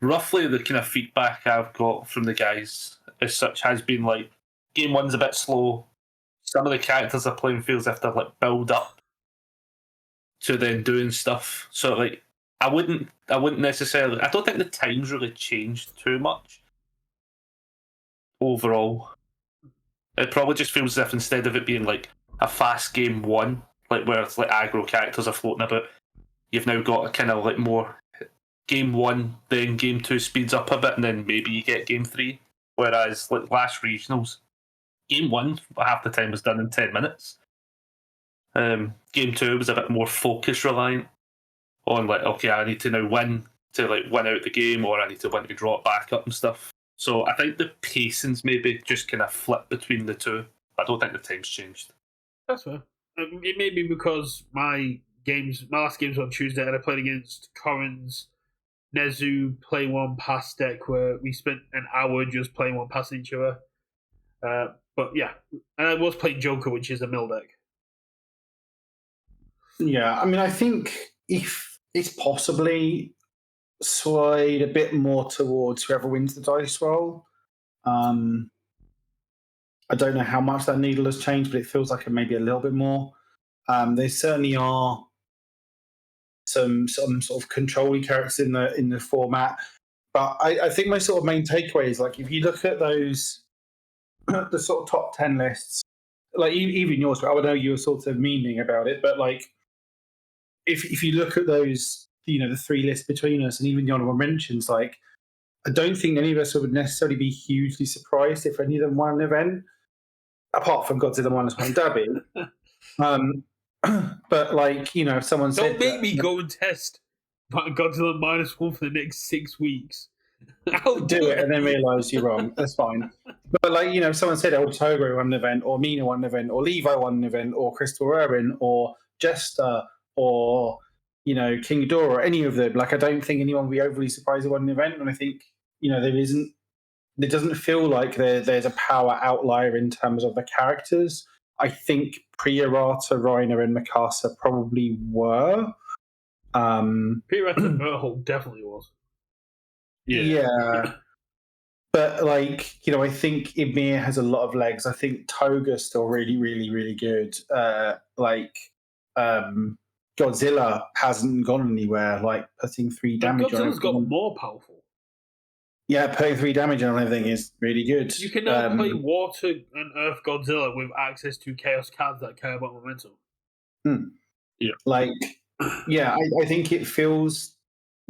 roughly the kind of feedback I've got from the guys as such has been like game one's a bit slow. Some of the characters are playing feels have to like build up to then doing stuff. So like I wouldn't necessarily, I don't think the times really changed too much overall. It probably just feels as if instead of it being like a fast game one, like where it's like aggro characters are floating about, you've now got a kind of like more game one, then game two speeds up a bit, and then maybe you get game three. Whereas like last regionals, game one half the time was done in 10 minutes. Game two was a bit more focus reliant on like, okay, I need to now win to like win out the game, or I need to win to draw it back up and stuff. So I think the pacings maybe just kind of flip between the two. I don't think the time's changed. That's fair. It may be because my last games were on Tuesday, and I played against Corrin's Nezu play one pass deck where we spent an hour just playing one pass each other. But yeah, and I was playing Joker, which is a mill deck. Yeah, I mean, I think if it's possibly swayed a bit more towards whoever wins the dice roll. I don't know how much that needle has changed, but it feels like it maybe a little bit more. There certainly are some sort of control-y characters in the format, but I think my sort of main takeaway is like if you look at those the sort of top 10 lists, like even yours, I would know you were sort of meaning about it, but like if you look at those the three lists between us, and even the honorable mentions, like I don't think any of us would necessarily be hugely surprised if any of them won an event, apart from Godzilla minus one Dabby. But like if someone Don't said, make me go and test Godzilla minus one for the next 6 weeks. I'll do it and then realise you're wrong. That's fine. But like if someone said, "Oh, Togo won an event, or Mina won an event, or Levi won an event, or Crystal Irwin, or Jester, or King Ghidorah," any of them, like I don't think anyone would be overly surprised at one event. And I think there doesn't feel like there's a power outlier in terms of the characters. I think pre-errata, Reiner, and Mikasa probably were. Pre-errata Merhol definitely was. Yeah. But I think Ymir has a lot of legs. I think Toga's still really, really, really good. Godzilla hasn't gone anywhere. Like putting 3 damage Godzilla's on got everything. more powerful. Yeah, putting 3 damage on everything is really good. You can now play Water and Earth Godzilla with access to Chaos cards that care about momentum. Yeah. I think it feels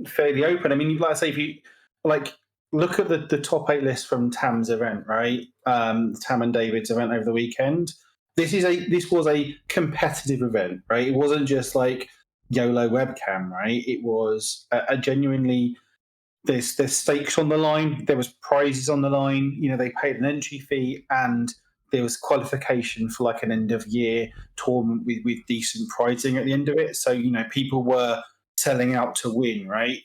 fairly open. I mean, like I say, if you look at the top 8 list from Tam's event, right? Tam and David's event over the weekend. This was a competitive event, right? It wasn't just like YOLO webcam, right? It was a genuinely there's stakes on the line. There was prizes on the line. They paid an entry fee, and there was qualification for like an end of year tournament with decent prizing at the end of it. So people were selling out to win, right?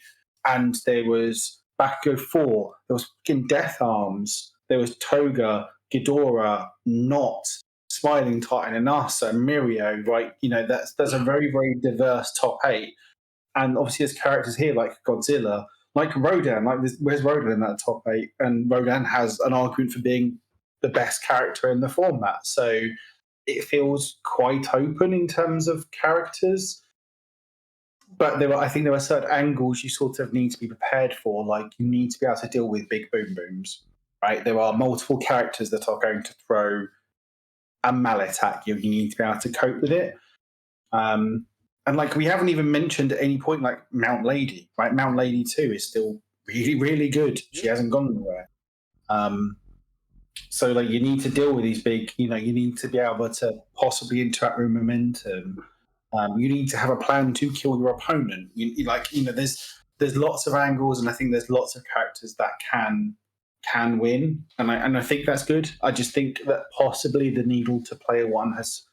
And there was Bakugo 4, there was fucking Death Arms, there was Toga, Ghidorah, Not, Smiling Titan, Anasa, Mirio, right? That's a very, very diverse top 8. And obviously there's characters here like Godzilla, like Rodan, where's Rodan in that top 8? And Rodan has an argument for being the best character in the format. So it feels quite open in terms of characters. But I think there are certain angles you sort of need to be prepared for. Like you need to be able to deal with big boom booms, right? There are multiple characters that are going to throw a mallet at you. You need to be able to cope with it. And we haven't even mentioned at any point Mount Lady, right? Mount Lady 2 is still really, really good. She hasn't gone anywhere. So you need to deal with these big, you need to be able to possibly interact with momentum. You need to have a plan to kill your opponent. There's lots of angles, and I think there's lots of characters that can win, and I think that's good. I just think that possibly the needle to player one has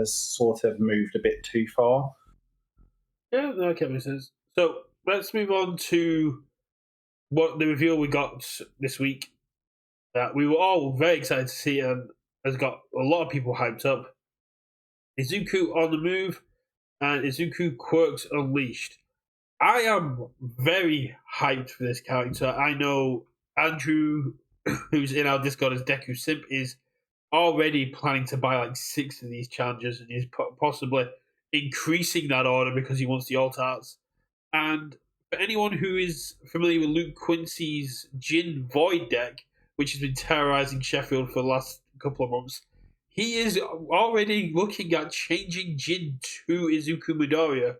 sort of moved a bit too far. Yeah, that makes sense. So let's move on to what the reveal we got this week that we were all very excited to see and has got a lot of people hyped up. Izuku on the move and Izuku Quirks Unleashed. I am very hyped for this character. I know Andrew, who's in our Discord as Deku Simp, is already planning to buy 6 of these challenges, and he's possibly increasing that order because he wants the alt arts. And for anyone who is familiar with Luke Quincy's Jin Void deck, which has been terrorizing Sheffield for the last couple of months, he is already looking at changing Jin to Izuku Midoriya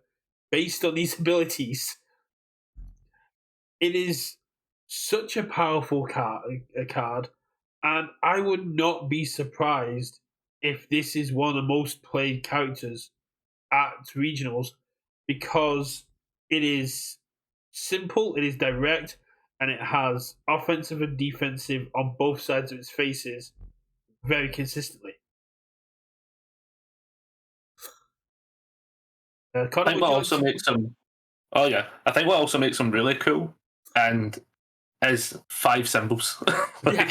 based on these abilities. It is such a powerful card, and I would not be surprised if this is one of the most played characters at regionals, because it is simple, it is direct, and it has offensive and defensive on both sides of its faces very consistently. I think what also makes them. Oh yeah, I think what also makes them really cool and is 5 symbols. I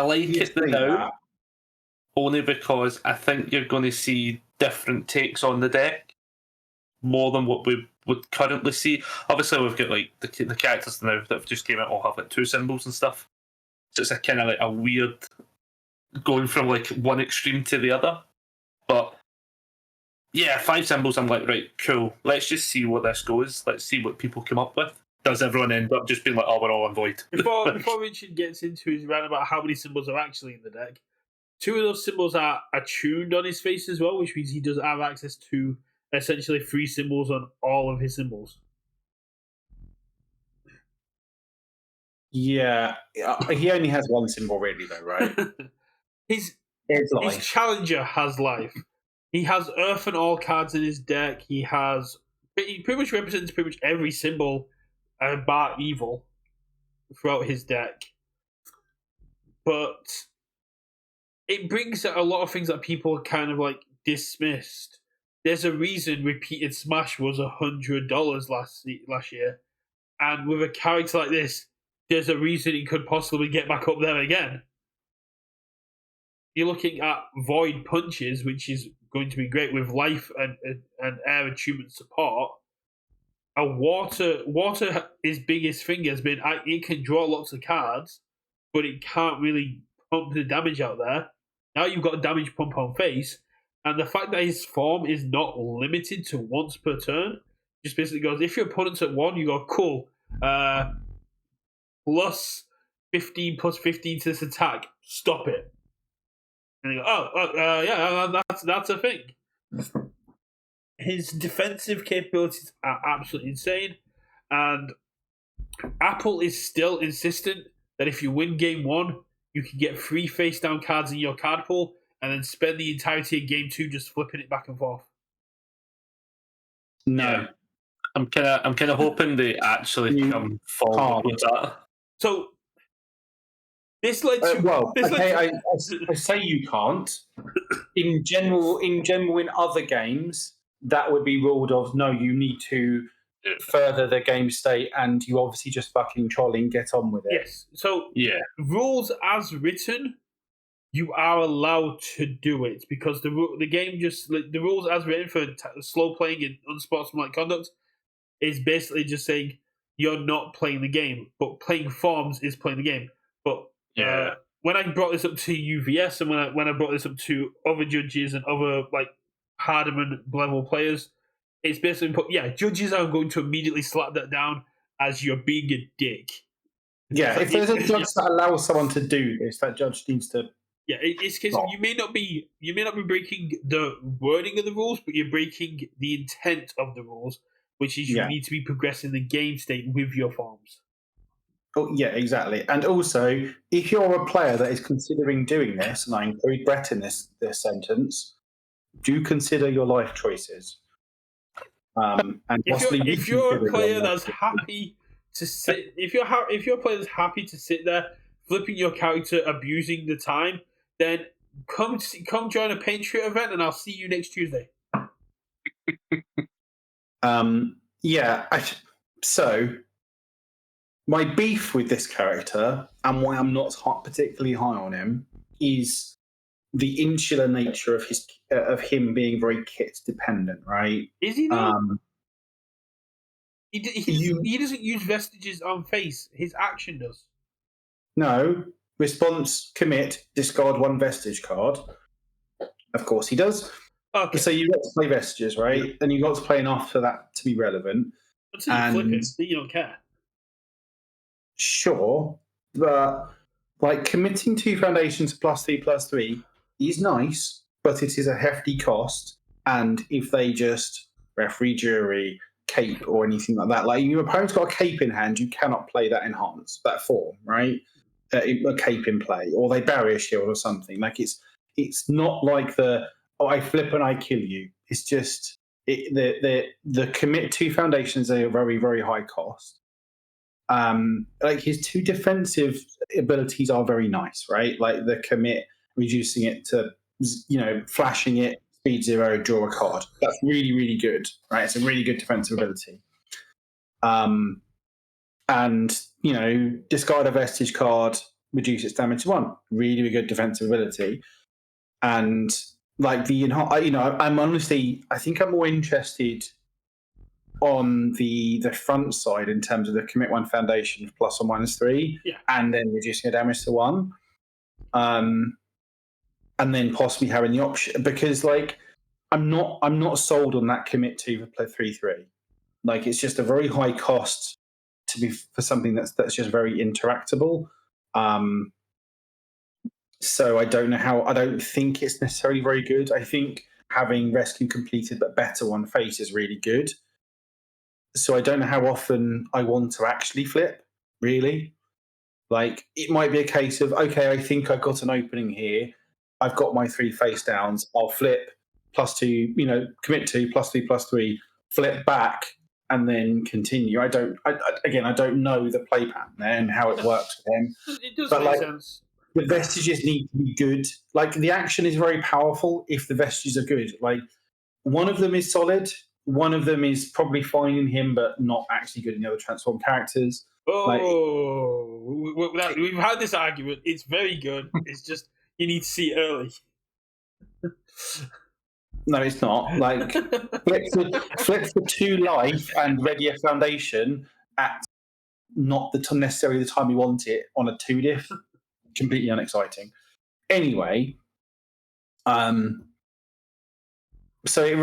like it now. Only because I think you're going to see different takes on the deck more than what we would currently see. Obviously, we've got the characters now that have just came out all have 2 symbols and stuff. So it's a kind of a weird going from one extreme to the other. But yeah, 5 symbols. I'm right, cool. Let's just see what this goes. Let's see what people come up with. Does everyone end up just being oh, we're all on void? Before Richard gets into his rant about how many symbols are actually in the deck, 2 of those symbols are attuned on his face as well, which means he does have access to essentially 3 symbols on all of his symbols. Yeah, he only has one symbol, really, though, right? his It's his life. challenger has life. He has Earth and all cards in his deck. He pretty much represents pretty much every symbol bar evil throughout his deck. But it brings a lot of things that people kind of like dismissed. There's a reason repeated smash was $100 last year, and with a character like this, there's a reason he could possibly get back up there again. You're looking at void punches, which is going to be great with life and air attunement support. A water, his biggest thing has been it can draw lots of cards, but it can't really pump the damage out there. Now you've got a damage pump on face, and the fact that his form is not limited to once per turn, just basically goes, if your opponent's at 1, you go, cool, plus 15 plus 15 to this attack, stop it. And you go, yeah, that's a thing. His defensive capabilities are absolutely insane, and Apple is still insistent that if you win game 1, you can get 3 face down cards in your card pool, and then spend the entirety of game 2 just flipping it back and forth. No, Yeah. I'm kind of hoping they actually come forward with that. So this led to I say you can't. In general, in other games, that would be ruled of no. You need to further the game state, and you obviously just fucking troll and get on with it. Yes. So yeah, rules as written, you are allowed to do it because the game just the rules as written for slow playing and unsportsmanlike conduct is basically just saying you're not playing the game, but playing forms is playing the game. But when I brought this up to UVS and when I brought this up to other judges and other like hardiman level players, it's basically put, judges are going to immediately slap that down as you're being a dick. Yeah, if there's a judge that allows someone to do this, that judge needs to. Yeah, it's because you may not be breaking the wording of the rules, but you're breaking the intent of the rules, which is you need to be progressing the game state with your forms. Oh, yeah, exactly. And also, if you're a player that is considering doing this, and I include Brett in this sentence, do consider your life choices. And if you're a player that's happy to sit, if you're a player that's happy to sit there flipping your character, abusing the time, then come join a Patriot event, and I'll see you next Tuesday. So my beef with this character and why I'm not particularly high on him is the insular nature of him being very kit dependent, right? Is he not? He doesn't use vestiges on face. His action does. No. Response, commit, discard 1 vestige card. Of course he does. Okay. So you've got to play vestiges, right? Yeah. And you've got to play enough for that to be relevant. Until you flip it, then you don't care. Sure. But like committing 2 foundations +3/+3 is nice, but it is a hefty cost. And if they just referee, jury, cape, or anything like that, like your opponent's got a cape in hand, you cannot play that enhance, that form, right? A cape in play, or they barrier shield or something. Like it's not like I flip and I kill you. It's just the commit 2 foundations are a very, very high cost. Like his 2 defensive abilities are very nice, right? Like the commit, reducing it to flashing it, speed 0, draw a card. That's really, really good, right? It's a really good defensive ability. And discard a vestige card, reduce its damage to 1. Really, really good defensive ability. And like I'm honestly, I think I'm more interested on the front side in terms of the commit 1 foundation +1 -3, and then reducing the damage to 1. And then possibly having the option, because like I'm not sold on that commit 2 for play 3/3. Like it's just a very high cost to be for something that's just very interactable. So I don't think it's necessarily very good. I think having rescue completed but better on face is really good. So I don't know how often I want to actually flip, really. Like, it might be a case of, okay, I think I've got an opening here. I've got my 3 face downs. I'll flip +2, commit 2, +3, +3, flip back, and then continue. I don't know the play pattern there and how it works for them. It does But, make sense. The vestiges need to be good. Like, the action is very powerful if the vestiges are good. Like, one of them is solid. One of them is probably fine in him, but not actually good in the other transform characters. We've had this argument. It's very good. It's just you need to see it early. No, it's not. Like, flip for 2 life and ready a foundation at not necessarily the time you want it on a 2 diff. Completely unexciting. Anyway, so it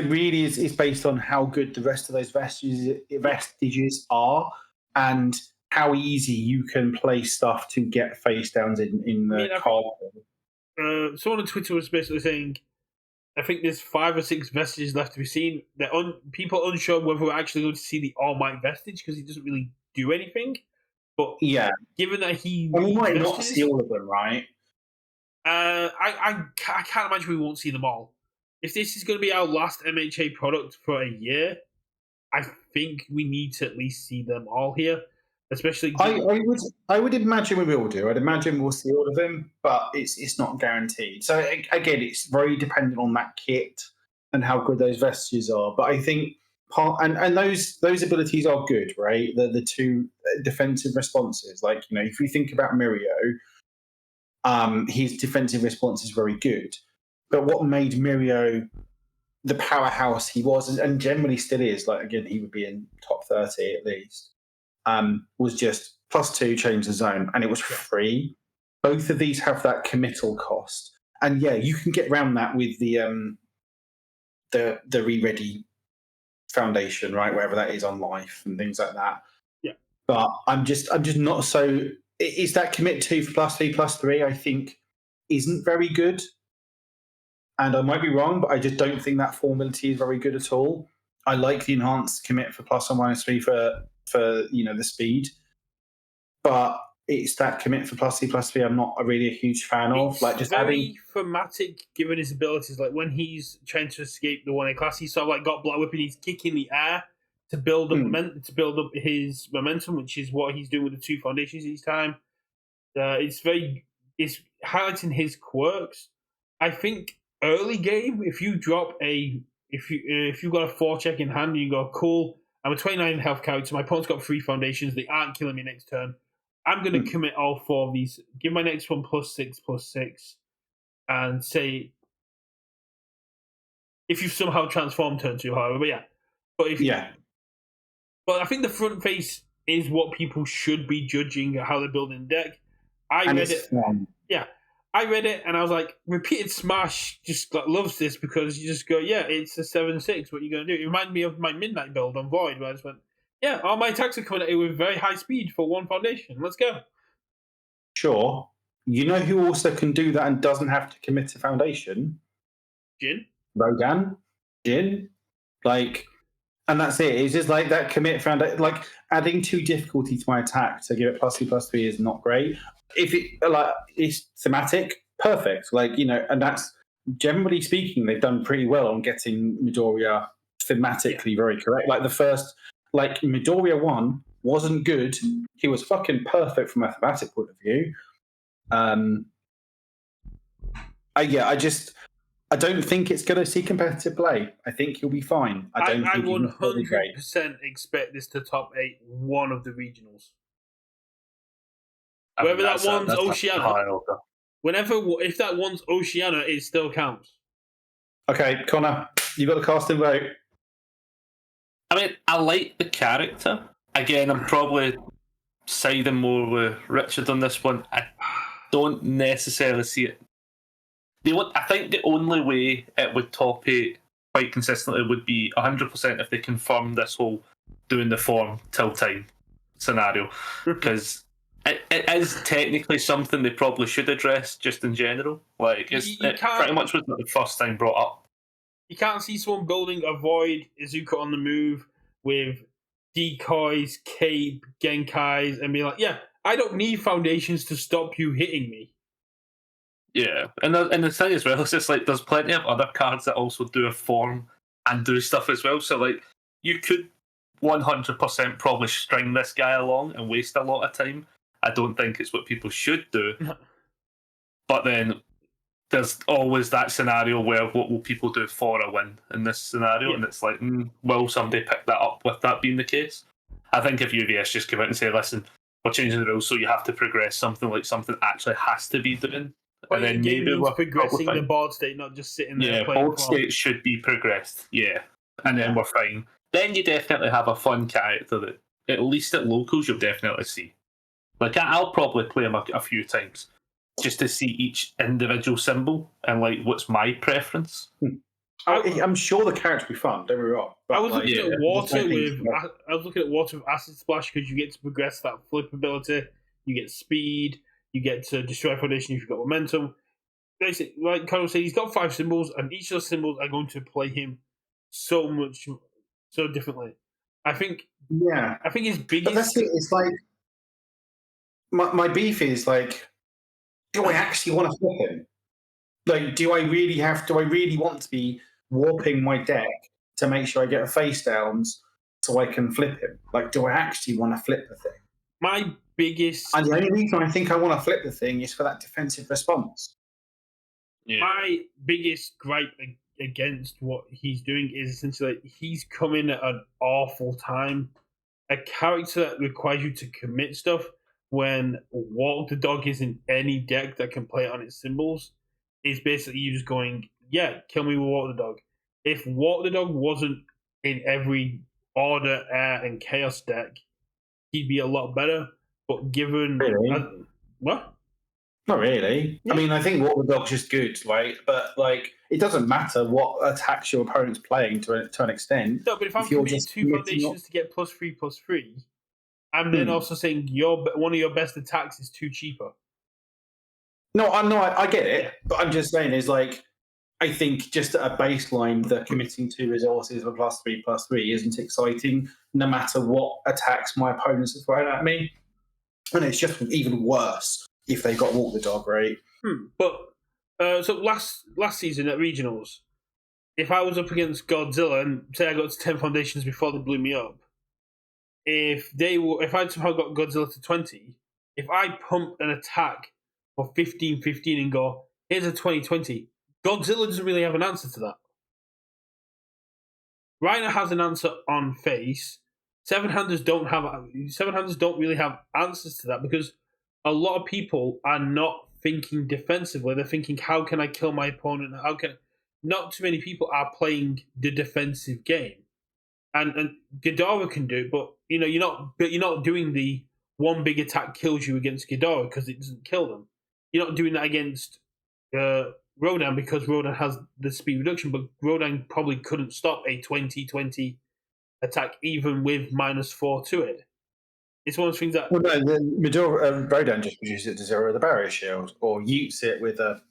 really is based on how good the rest of those vestiges are and how easy you can play stuff to get face downs in the card. Someone on Twitter was basically saying, I think there's 5 or 6 vestiges left to be seen. People unsure whether we're actually going to see the All Might vestige because he doesn't really do anything. But yeah, given that we might not see all of them, right? I can't imagine we won't see them all. If this is going to be our last MHA product for a year, I think we need to at least see them all here. Especially, I would imagine we will do. I'd imagine we'll see all of them, but it's not guaranteed. So again, it's very dependent on that kit and how good those vestiges are. But I think those abilities are good, right? The 2 defensive responses. Like, if we think about Mirio, his defensive response is very good. But what made Mirio the powerhouse he was, and generally still is, like, again, he would be in top 30 at least, was just +2 change the zone, and it was free. Both of these have that committal cost. And yeah, you can get around that with the re-ready foundation, right? Wherever that is on life and things like that. Yeah. But I'm just not so. Is that commit 2 for +3/+3? I think isn't very good. And I might be wrong, but I just don't think that formability is very good at all. I like the enhanced commit for +1/-3 for the speed, but it's that commit for +3/+3 I'm not really a huge fan of. Like, just very thematic given his abilities. Like, when he's trying to escape the 1A class, he's sort of like got Black Whip and he's kicking the air to build up his momentum, which is what he's doing with the 2 foundations each time. It's highlighting his quirks. I think early game, if you drop if you've got a 4 check in hand and you go, cool, I'm a 29 health character, my opponent's got 3 foundations, they aren't killing me next turn, I'm going to commit all 4 of these, give my next one +6/+6, and say, if you've somehow transformed turn 2, however, but yeah. But I think the front face is what people should be judging how they're building the deck. I read it and I was like, repeated smash just loves this because you just go, yeah, it's a 7/6. What are you going to do? It reminded me of my midnight build on Void, where I just went, yeah, all my attacks are coming at you with very high speed for 1 foundation. Let's go. Sure. You know who also can do that and doesn't have to commit to foundation? Jin. Rodan. Jin. Like, and that's it. It's just like that commit foundation. Like, adding 2 difficulty to my attack to give it +2/+3 is not great. If it is thematic, perfect. Like, and that's generally speaking, they've done pretty well on getting Midoriya thematically very correct. Like, the first, Midoriya 1 wasn't good. He was fucking perfect from a thematic point of view. I don't think it's going to see competitive play. I think he'll be fine. I 100% expect this to top 8 one of the regionals. Whether that one's Oceania, if that one's Oceania, it still counts. Okay, Connor, you got the casting vote. I mean, I like the character. Again, I'm probably siding more with Richard on this one. I don't necessarily see it. I think the only way it would top 8 quite consistently would be 100% if they confirm this whole doing the form till time scenario. Because it is technically something they probably should address just in general. Like, it pretty much was not the first time brought up. You can't see someone building a Void Izuku on the move with decoys, cape, genkais, and be like, yeah, I don't need foundations to stop you hitting me. Yeah, and the thing as well is it's like there's plenty of other cards that also do a form and do stuff as well. So like you could 100% probably string this guy along and waste a lot of time. I don't think it's what people should do. But then there's always that scenario where what will people do for a win in this scenario? Yeah. And it's like, will somebody pick that up with that being the case? I think if UVS just come out and say, listen, we're changing the rules so you have to progress something like something actually has to be doing. And then maybe we're progressing the board state, not just sitting there playing. Board state should be progressed, and then we're fine. Then you definitely have a fun character that, at least at locals, you'll definitely see. Like, I'll probably play him a few times just to see each individual symbol and, like, what's my preference. I'm sure the character will be fun, don't be wrong. I was looking at water with Acid Splash because you get to progress that flip ability, you get speed, you get to destroy foundation if you've got momentum. Basically, like Conor said, he's got 5 symbols, and each of those symbols are going to play him so differently. I think his biggest. But that's it. It's like my beef is like, do I actually want to flip him? Like, do I really want to be warping my deck to make sure I get a face downs so I can flip him? Like, do I actually want to flip the thing? My biggest. And the only reason I think I want to flip the thing is for that defensive response. Yeah. My biggest gripe against what he's doing is essentially he's coming at an awful time. A character that requires you to commit stuff when Walk the Dog is in any deck that can play it on its symbols is basically you just going, yeah, kill me with Walk the Dog. If Walk the Dog wasn't in every Order, Air, and Chaos deck, he'd be a lot better. But given... Really? What? Not really. Yeah. I mean, I think Walk the Dog's just good, right? But, like, it doesn't matter what attacks your opponent's playing to an extent. No, but if I'm committing 2 foundations to get +3/+3, I'm then also saying one of your best attacks is 2 cheaper. No, I get it. But I'm just saying is like, I think just at a baseline, the committing 2 resources of +3/+3 isn't exciting, no matter what attacks my opponents are throwing at me. And it's just even worse if they got Walk the Dog, right? But so last season at regionals, if I was up against Godzilla and say I got to 10 foundations before they blew me up, if I somehow got Godzilla to 20, if I pump an attack for 15-15 and go, here's a 20-20, Godzilla doesn't really have an answer to that. Reiner has an answer on face. Seven-handers don't really have answers to that because a lot of people are not thinking defensively. They're thinking, how can I kill my opponent? Not too many people are playing the defensive game. And Ghidorah can do it, but you're not doing the one big attack kills you against Ghidorah because it doesn't kill them. You're not doing that against Rodan because Rodan has the speed reduction, but Rodan probably couldn't stop a 20-20 attack even with -4 to it. It's one of those things that... Well, no, Midyoria, Rodan just reduces it to 0 with a barrier shield, or utes it with a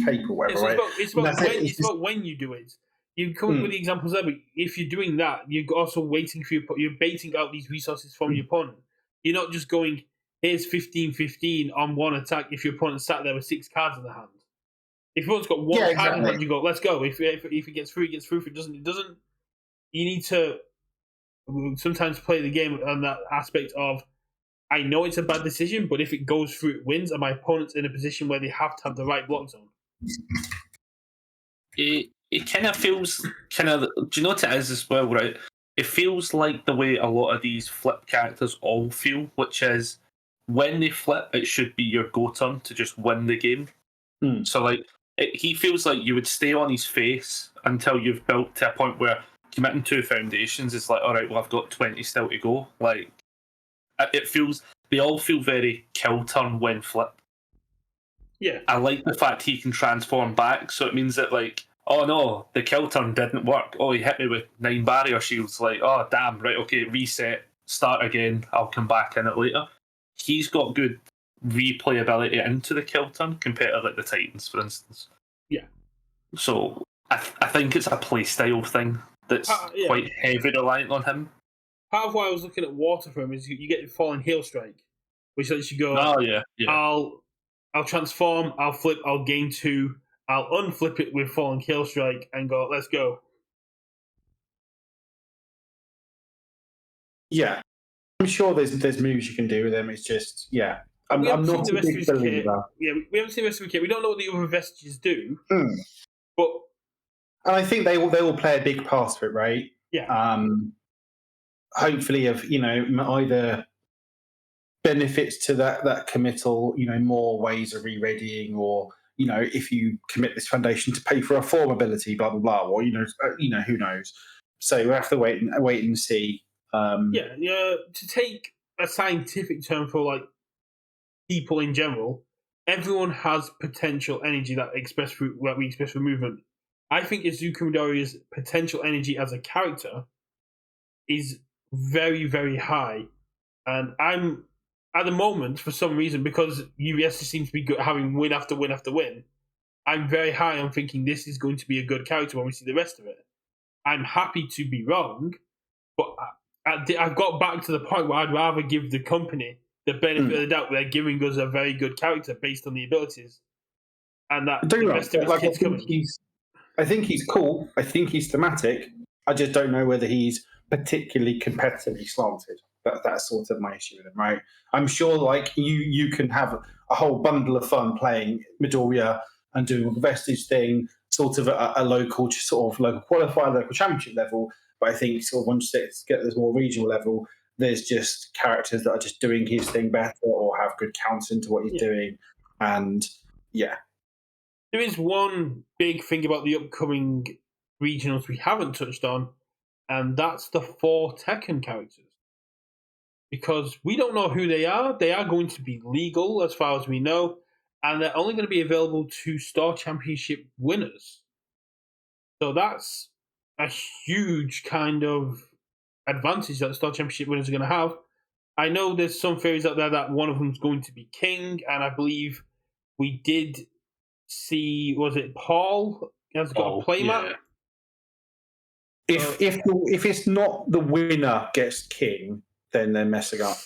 cape or whatever, right? It's about when you do it. You come up with the examples there, but if you're doing that, you're also waiting for you're baiting out these resources from your opponent. You're not just going, here's 15-15 on one attack if your opponent sat there with 6 cards in the hand. If your opponent's got one card in the hand, you go, let's go. If it gets through, it gets through. If it doesn't, it doesn't. You need to sometimes play the game on that aspect of, I know it's a bad decision, but if it goes through, it wins, and my opponent's in a position where they have to have the right block zone. It kind of feels do you know what it is as well, right? It feels like the way a lot of these flip characters all feel, which is when they flip, it should be your go turn to just win the game. So like he feels like you would stay on his face until you've built to a point where committing 2 foundations is like, all right, well, I've got 20 still to go. Like they all feel very kill turn when flip. Yeah, I like the fact he can transform back, so it means that, like, oh no, the kill turn didn't work. Oh, he hit me with 9 barrier shields. Like, oh damn, right, okay, reset, start again. I'll come back in it later. He's got good replayability into the kill turn compared to like the Titans, for instance. Yeah. So I think it's a playstyle thing that's Yeah. quite heavy reliant on him. Part of why I was looking at water for him is you get Falling Heel Strike, which lets you go, Oh yeah. I'll transform, I'll flip, I'll gain 2, I'll unflip it with Falling Heel Strike and go, let's go. Yeah. I'm sure there's moves you can do with him. It's just, yeah. I'm not a big believer. Yeah, we haven't seen the rest of the kit. We don't know what the other vestiges do. But and I think they will play a big part of it, right? Yeah. Hopefully of, either benefits to that committal, more ways of re-readying, or, if you commit this foundation to pay for a form ability, blah, blah, blah, or, who knows. So we'll have to wait and see. To take a scientific term for like people in general, everyone has potential energy that we express through movement. I think Izuku Midoriya's potential energy as a character is very, very high, and I'm at the moment, for some reason, because UVS seems to be having win after win after win, I'm very high on thinking this is going to be a good character when we see the rest of it. I'm happy to be wrong, but I've got back to the point where I'd rather give the company the benefit of the doubt. They're giving us a very good character based on the abilities, and that the rest of his kids coming. I think he's cool. I think he's thematic. I just don't know whether he's particularly competitively slanted. That's sort of my issue with him, right? I'm sure, like you can have a whole bundle of fun playing Midoriya and doing the vestige thing, sort of a local qualifier, local championship level. But I think sort of once you get this more regional level, there's just characters that are just doing his thing better or have good counts into what he's doing, and yeah. There is one big thing about the upcoming regionals we haven't touched on, and that's the 4 Tekken characters. Because we don't know who they are. They are going to be legal, as far as we know, and they're only going to be available to Star Championship winners. So that's a huge kind of advantage that the Star Championship winners are going to have. I know there's some theories out there that one of them is going to be King, and I believe we did see, was it Paul has got a playmat? Yeah. If it's not the winner gets King, then they're messing up.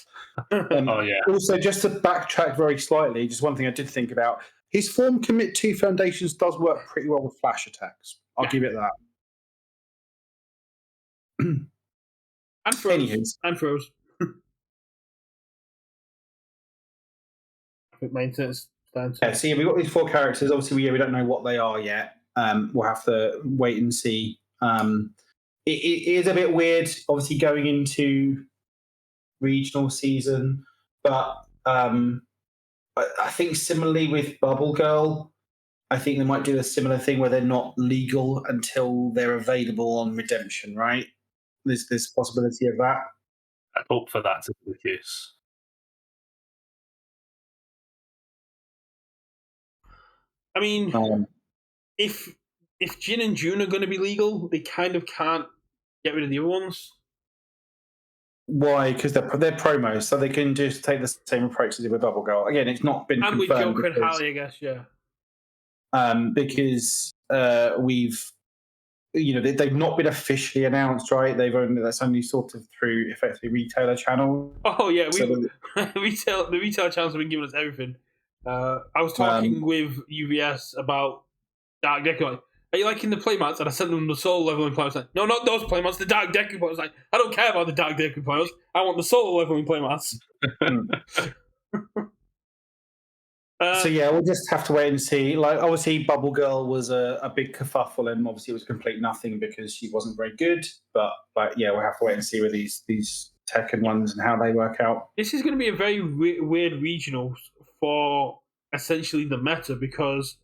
Also, just to backtrack very slightly, just one thing I did think about: his form commit 2 foundations does work pretty well with flash attacks. I'll give it that. And throws. And throws. I think my internet's down. Yeah, so we've got these 4 characters. Obviously, we don't know what they are yet. We'll have to wait and see. It is a bit weird, obviously, going into regional season, but I think similarly with Bubble Girl, I think they might do a similar thing where they're not legal until they're available on redemption, right? There's this possibility of that. I'd hope for that to be the case. I mean, if Jin and June are going to be legal, they kind of can't get rid of the other ones. Why? Because they're promos, so they can just take the same approach as with Bubble Girl. Again, it's not been and confirmed. with Joker and Harley, I guess, yeah. Because we've, they've not been officially announced, right? That's only sort of through effectively retailer channels. Oh yeah, the retail channels have been giving us everything. I was talking with UVS about Dark Deku. Are you liking the playmats? And I sent them the soul leveling playmats. Like, no, not those playmats. The Dark Deku playmats. Like, I don't care about the Dark Deku playmats. I want the soul leveling playmats. So yeah, we'll just have to wait and see. Like, obviously, Bubble Girl was a big kerfuffle, and obviously it was complete nothing because she wasn't very good. But yeah, we'll have to wait and see with these Tekken ones and how they work out. This is going to be a very weird regional for essentially the meta, because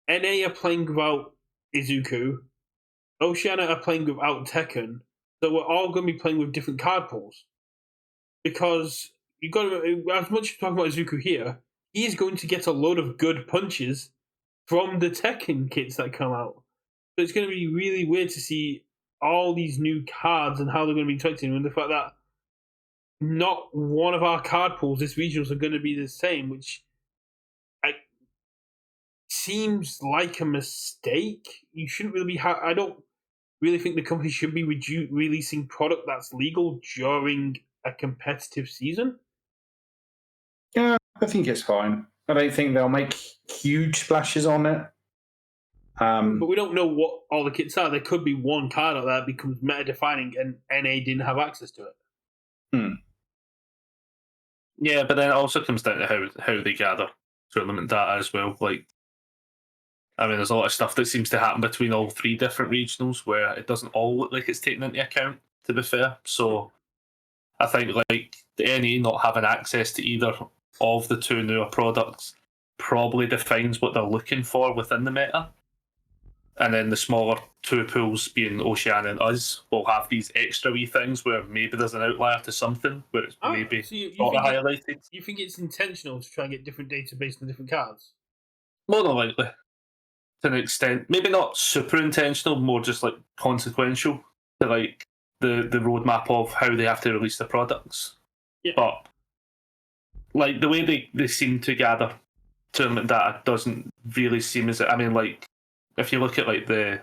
NA are playing without Izuku, Oceania are playing without Tekken, so we're all going to be playing with different card pools. Because you've got to, as much as talking about Izuku here, he is going to get a load of good punches from the Tekken kits that come out. So it's going to be really weird to see all these new cards and how they're going to be interacting, and the fact that not one of our card pools this regionals are going to be the same, which seems like a mistake. You shouldn't really be. I don't really think the company should be releasing product that's legal during a competitive season. Yeah, I think it's fine. I don't think they'll make huge splashes on it. But we don't know what all the kits are. There could be one card out there that becomes meta defining and NA didn't have access to it. Yeah, but then it also comes down to how they gather tournament data as well. Like, I mean, there's a lot of stuff that seems to happen between all three different regionals where it doesn't all look like it's taken into account, to be fair. So I think like the NA not having access to either of the two newer products probably defines what they're looking for within the meta. And then the smaller two pools, being Oceania and us, will have these extra wee things where maybe there's an outlier to something where it's maybe so you not think highlighted. You think it's intentional to try and get different data based on different cards? More than likely, to an extent. Maybe not super intentional, more just like consequential to like the roadmap of how they have to release the products. Yeah. But like the way they seem to gather tournament data doesn't really seem as I mean, like if you look at like the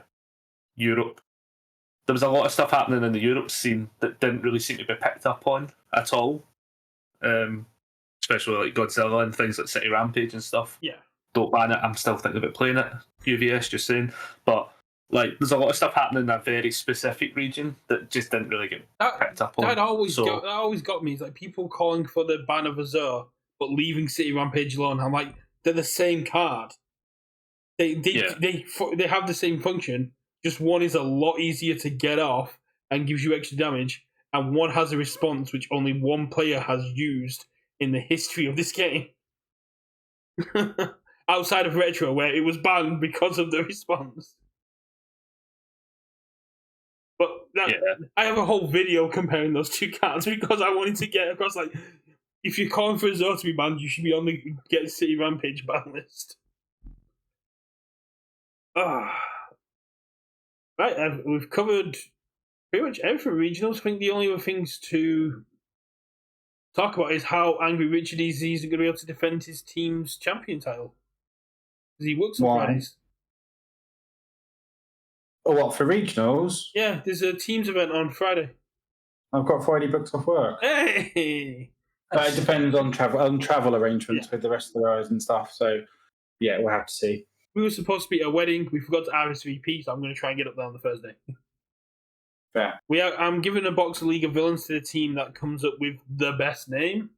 Europe, there was a lot of stuff happening in the Europe scene that didn't really seem to be picked up on at all. Especially like Godzilla and things like City Rampage and stuff. Yeah. Don't ban it. I'm still thinking about playing it. UVS, just saying. But like, there's a lot of stuff happening in a very specific region that just didn't really get picked up on. That always got me. It's like people calling for the ban of Azure but leaving City Rampage alone. I'm like, they're the same card. They have the same function. Just one is a lot easier to get off and gives you extra damage, and one has a response which only one player has used in the history of this game. Outside of Retro, where it was banned because of the response. But I have a whole video comparing those two cards because I wanted to get across, like, if you're calling for Azure to be banned, you should be on the Get City Rampage ban list. Right, we've covered pretty much everything regionals. I think the only other things to talk about is how angry Richard is isn't going to be able to defend his team's champion title. Because he works on Fridays. Oh, what, for regionals? Yeah, there's a teams event on Friday. I've got Friday booked off work. Hey! It depends on travel arrangements with the rest of the guys and stuff. So, yeah, we'll have to see. We were supposed to be at a wedding. We forgot to RSVP, so I'm going to try and get up there on the Thursday. Fair. I'm giving a box of League of Villains to the team that comes up with the best name.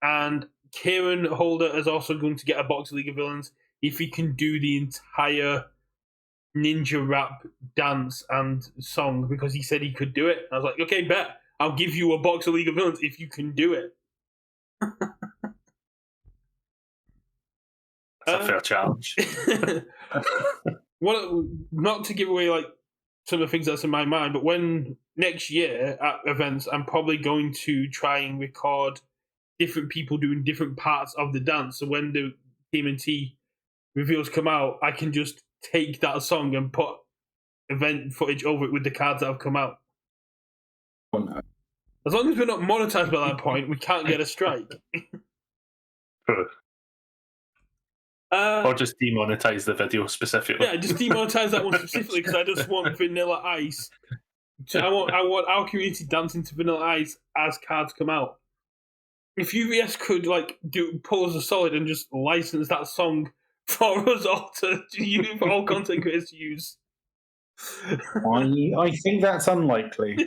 And Kieran Holder is also going to get a box of League of Villains if he can do the entire ninja rap dance and song, because he said he could do it. I was like, okay, bet. I'll give you a box of League of Villains if you can do it. That's a fair challenge. Well, not to give away like some of the things that's in my mind, but when next year at events, I'm probably going to try and record different people doing different parts of the dance. So when the TMNT reveals come out, I can just take that song and put event footage over it with the cards that have come out. Oh, no. As long as we're not monetized by that point, we can't get a strike. Or just demonetize the video specifically. Yeah, just demonetize that one specifically because I just want Vanilla Ice. I want our community dancing to Vanilla Ice as cards come out. If UVS could pull us a solid and just license that song for us all to use, for all content creators to use. I think that's unlikely.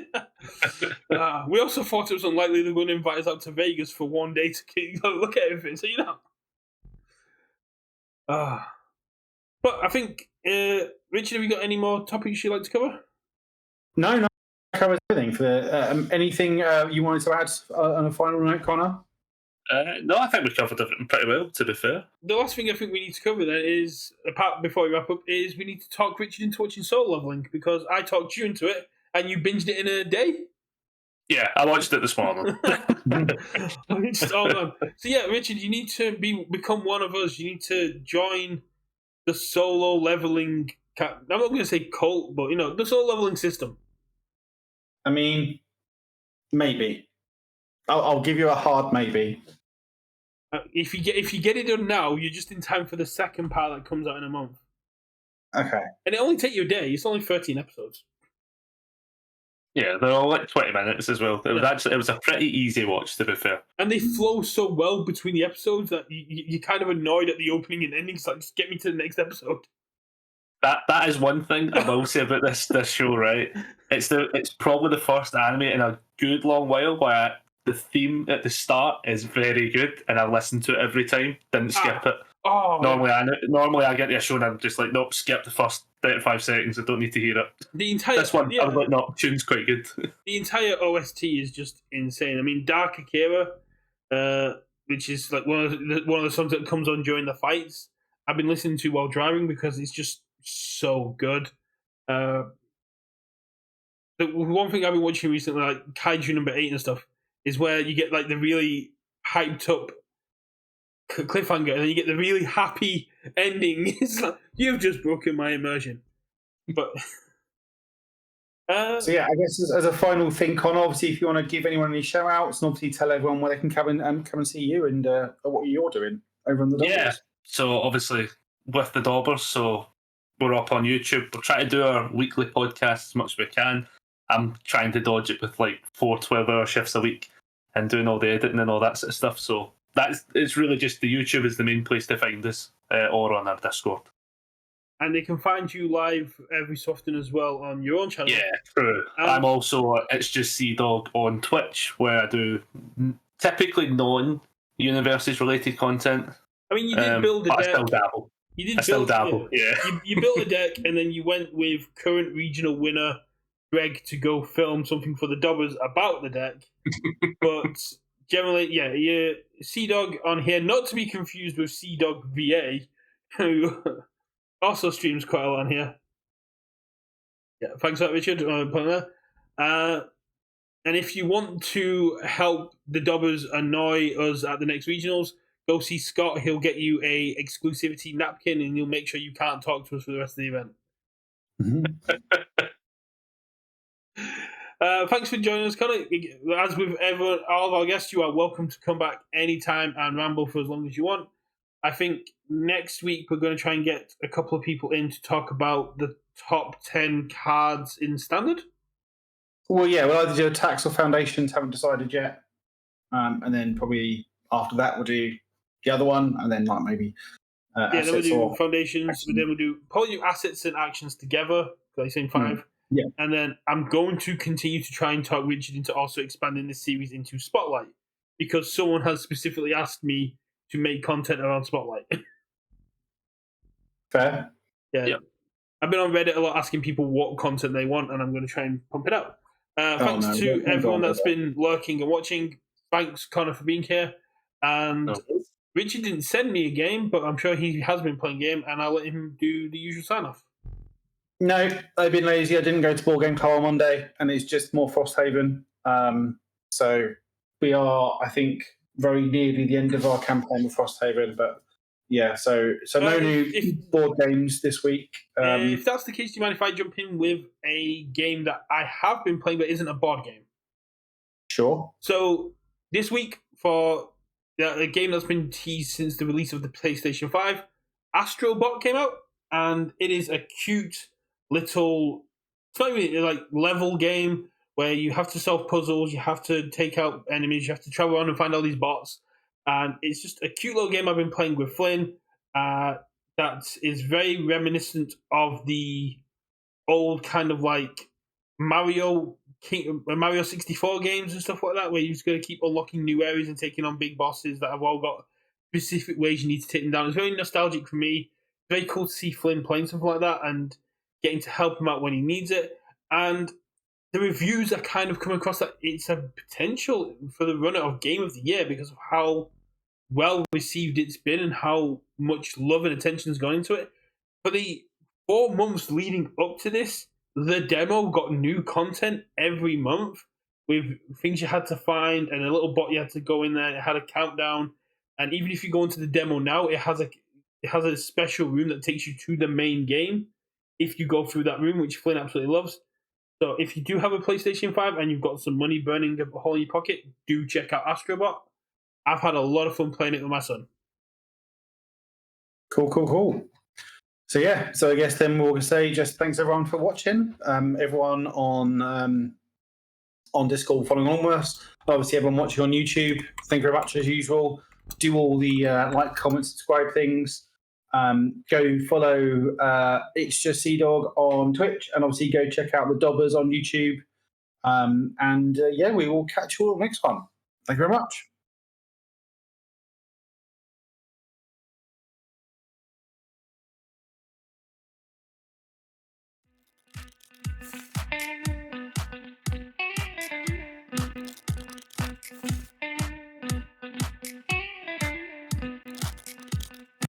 We also thought it was unlikely they were going to invite us out to Vegas for one day to look at everything. So but I think, Richard, have you got any more topics you'd like to cover? No, I covered everything. For anything you wanted to add on a final note, Connor? No, I think we covered everything pretty well, to be fair. The last thing I think we need to cover then is, apart before we wrap up, is we need to talk Richard into watching Soul Leveling, because I talked you into it and you binged it in a day. Yeah, I watched it this morning. So yeah, Richard, you need to become one of us. You need to join the solo leveling. I'm not going to say cult, but the solo leveling system. I mean, maybe. I'll give you a hard maybe. If you get it done now, you're just in time for the second part that comes out in a month. Okay. And it only take you a day. It's only 13 episodes. Yeah, they're all like 20 minutes as well. It was a pretty easy watch, to be fair. And they flow so well between the episodes that you're kind of annoyed at the opening and ending. So like, just get me to the next episode. That is one thing I will say about this show, right? It's probably the first anime in a good long while where the theme at the start is very good, and I listen to it every time. Didn't skip it. Oh, Normally I get to a show and I'm just like, nope, skip the first 35 seconds. I don't need to hear it. the entire This one, I was like, no, tune's quite good. The entire OST is just insane. I mean, Dark Akira, which is like one of the songs that comes on during the fights, I've been listening to while driving because it's just so good. The one thing I've been watching recently, like Kaiju number 8 and stuff, is where you get like the really hyped up cliffhanger and then you get the really happy ending. It's like, you've just broken my immersion. But so yeah, I guess as a final thing, Connor, obviously, if you want to give anyone any shout outs and obviously tell everyone where they can come and see you and what you're doing over on the Daubers. Yeah, so obviously with the Daubers, so we're up on YouTube. We're trying to do our weekly podcast as much as we can. I'm trying to dodge it with like 4 12-hour shifts a week and doing all the editing and all that sort of stuff. So it's really just the YouTube is the main place to find us, or on our Discord. And they can find you live every so often as well on your own channel. Yeah, true. I'm also It's Just Dog on Twitch, where I do typically non-Universes related content. I mean, you did build a deck. I still dabble. I still dabble. Yeah. You built a deck, and then you went with current regional winner Greg to go film something for the Dobbers about the deck. But generally, yeah, Dog on here, not to be confused with Dog VA, who also streams quite a lot on here. Yeah, thanks for that, Richard. And if you want to help the Dobbers annoy us at the next regionals, go see Scott. He'll get you a exclusivity napkin, and he'll make sure you can't talk to us for the rest of the event. Thanks for joining us, Connor. As with all of our guests, you are welcome to come back anytime and ramble for as long as you want. I think next week we're going to try and get a couple of people in to talk about the top 10 cards in Standard. Well, yeah, we'll either do Attacks or Foundations, haven't decided yet. And then probably after that we'll do the other one, and then like maybe then we'll do Foundations, but then we'll do probably do Assets and Actions together, like saying 5. Yeah. And then I'm going to continue to try and talk Richard into also expanding this series into Spotlight, because someone has specifically asked me to make content around Spotlight. Fair. Yeah. Yep. I've been on Reddit a lot asking people what content they want, and I'm going to try and pump it out. Thanks to everyone that's been lurking and watching. Thanks, Connor, for being here. And Richard didn't send me a game, but I'm sure he has been playing a game, and I'll let him do the usual sign-off. No, I've been lazy. I didn't go to Board Game Club on Monday, and it's just more Frosthaven. So we are, I think, very nearly the end of our campaign with Frosthaven. But yeah, so no new board games this week. If that's the case, do you mind if I jump in with a game that I have been playing but isn't a board game? Sure. So this week, for a game that's been teased since the release of the PlayStation 5, Astrobot came out, and it is a cute little, it's not really like level game where you have to solve puzzles, you have to take out enemies, you have to travel around and find all these bots, and it's just a cute little game I've been playing with Flynn that is very reminiscent of the old kind of like Mario 64 games and stuff like that, where you just got to keep unlocking new areas and taking on big bosses that have all got specific ways you need to take them down. It's very nostalgic for me. Very cool to see Flynn playing something like that and getting to help him out when he needs it. And the reviews are kind of coming across that it's a potential for the runner of Game of the Year because of how well received it's been and how much love and attention has gone into it. For the 4 months leading up to this, the demo got new content every month with things you had to find and a little bot you had to go in there. It had a countdown. And even if you go into the demo now, it has a special room that takes you to the main game if you go through that room, which Flynn absolutely loves. So if you do have a PlayStation 5 and you've got some money burning a hole in your pocket, do check out Astrobot. I've had a lot of fun playing it with my son. Cool. So yeah, so I guess then we'll say just thanks everyone for watching. Everyone on Discord following along with us. Obviously, everyone watching on YouTube, thank you very much as usual. Do all the like, comment, subscribe things. Go follow It's Just Sea Dog on Twitch, and obviously go check out the Dobbers on YouTube. Yeah, we will catch you all next one. Thank you very much.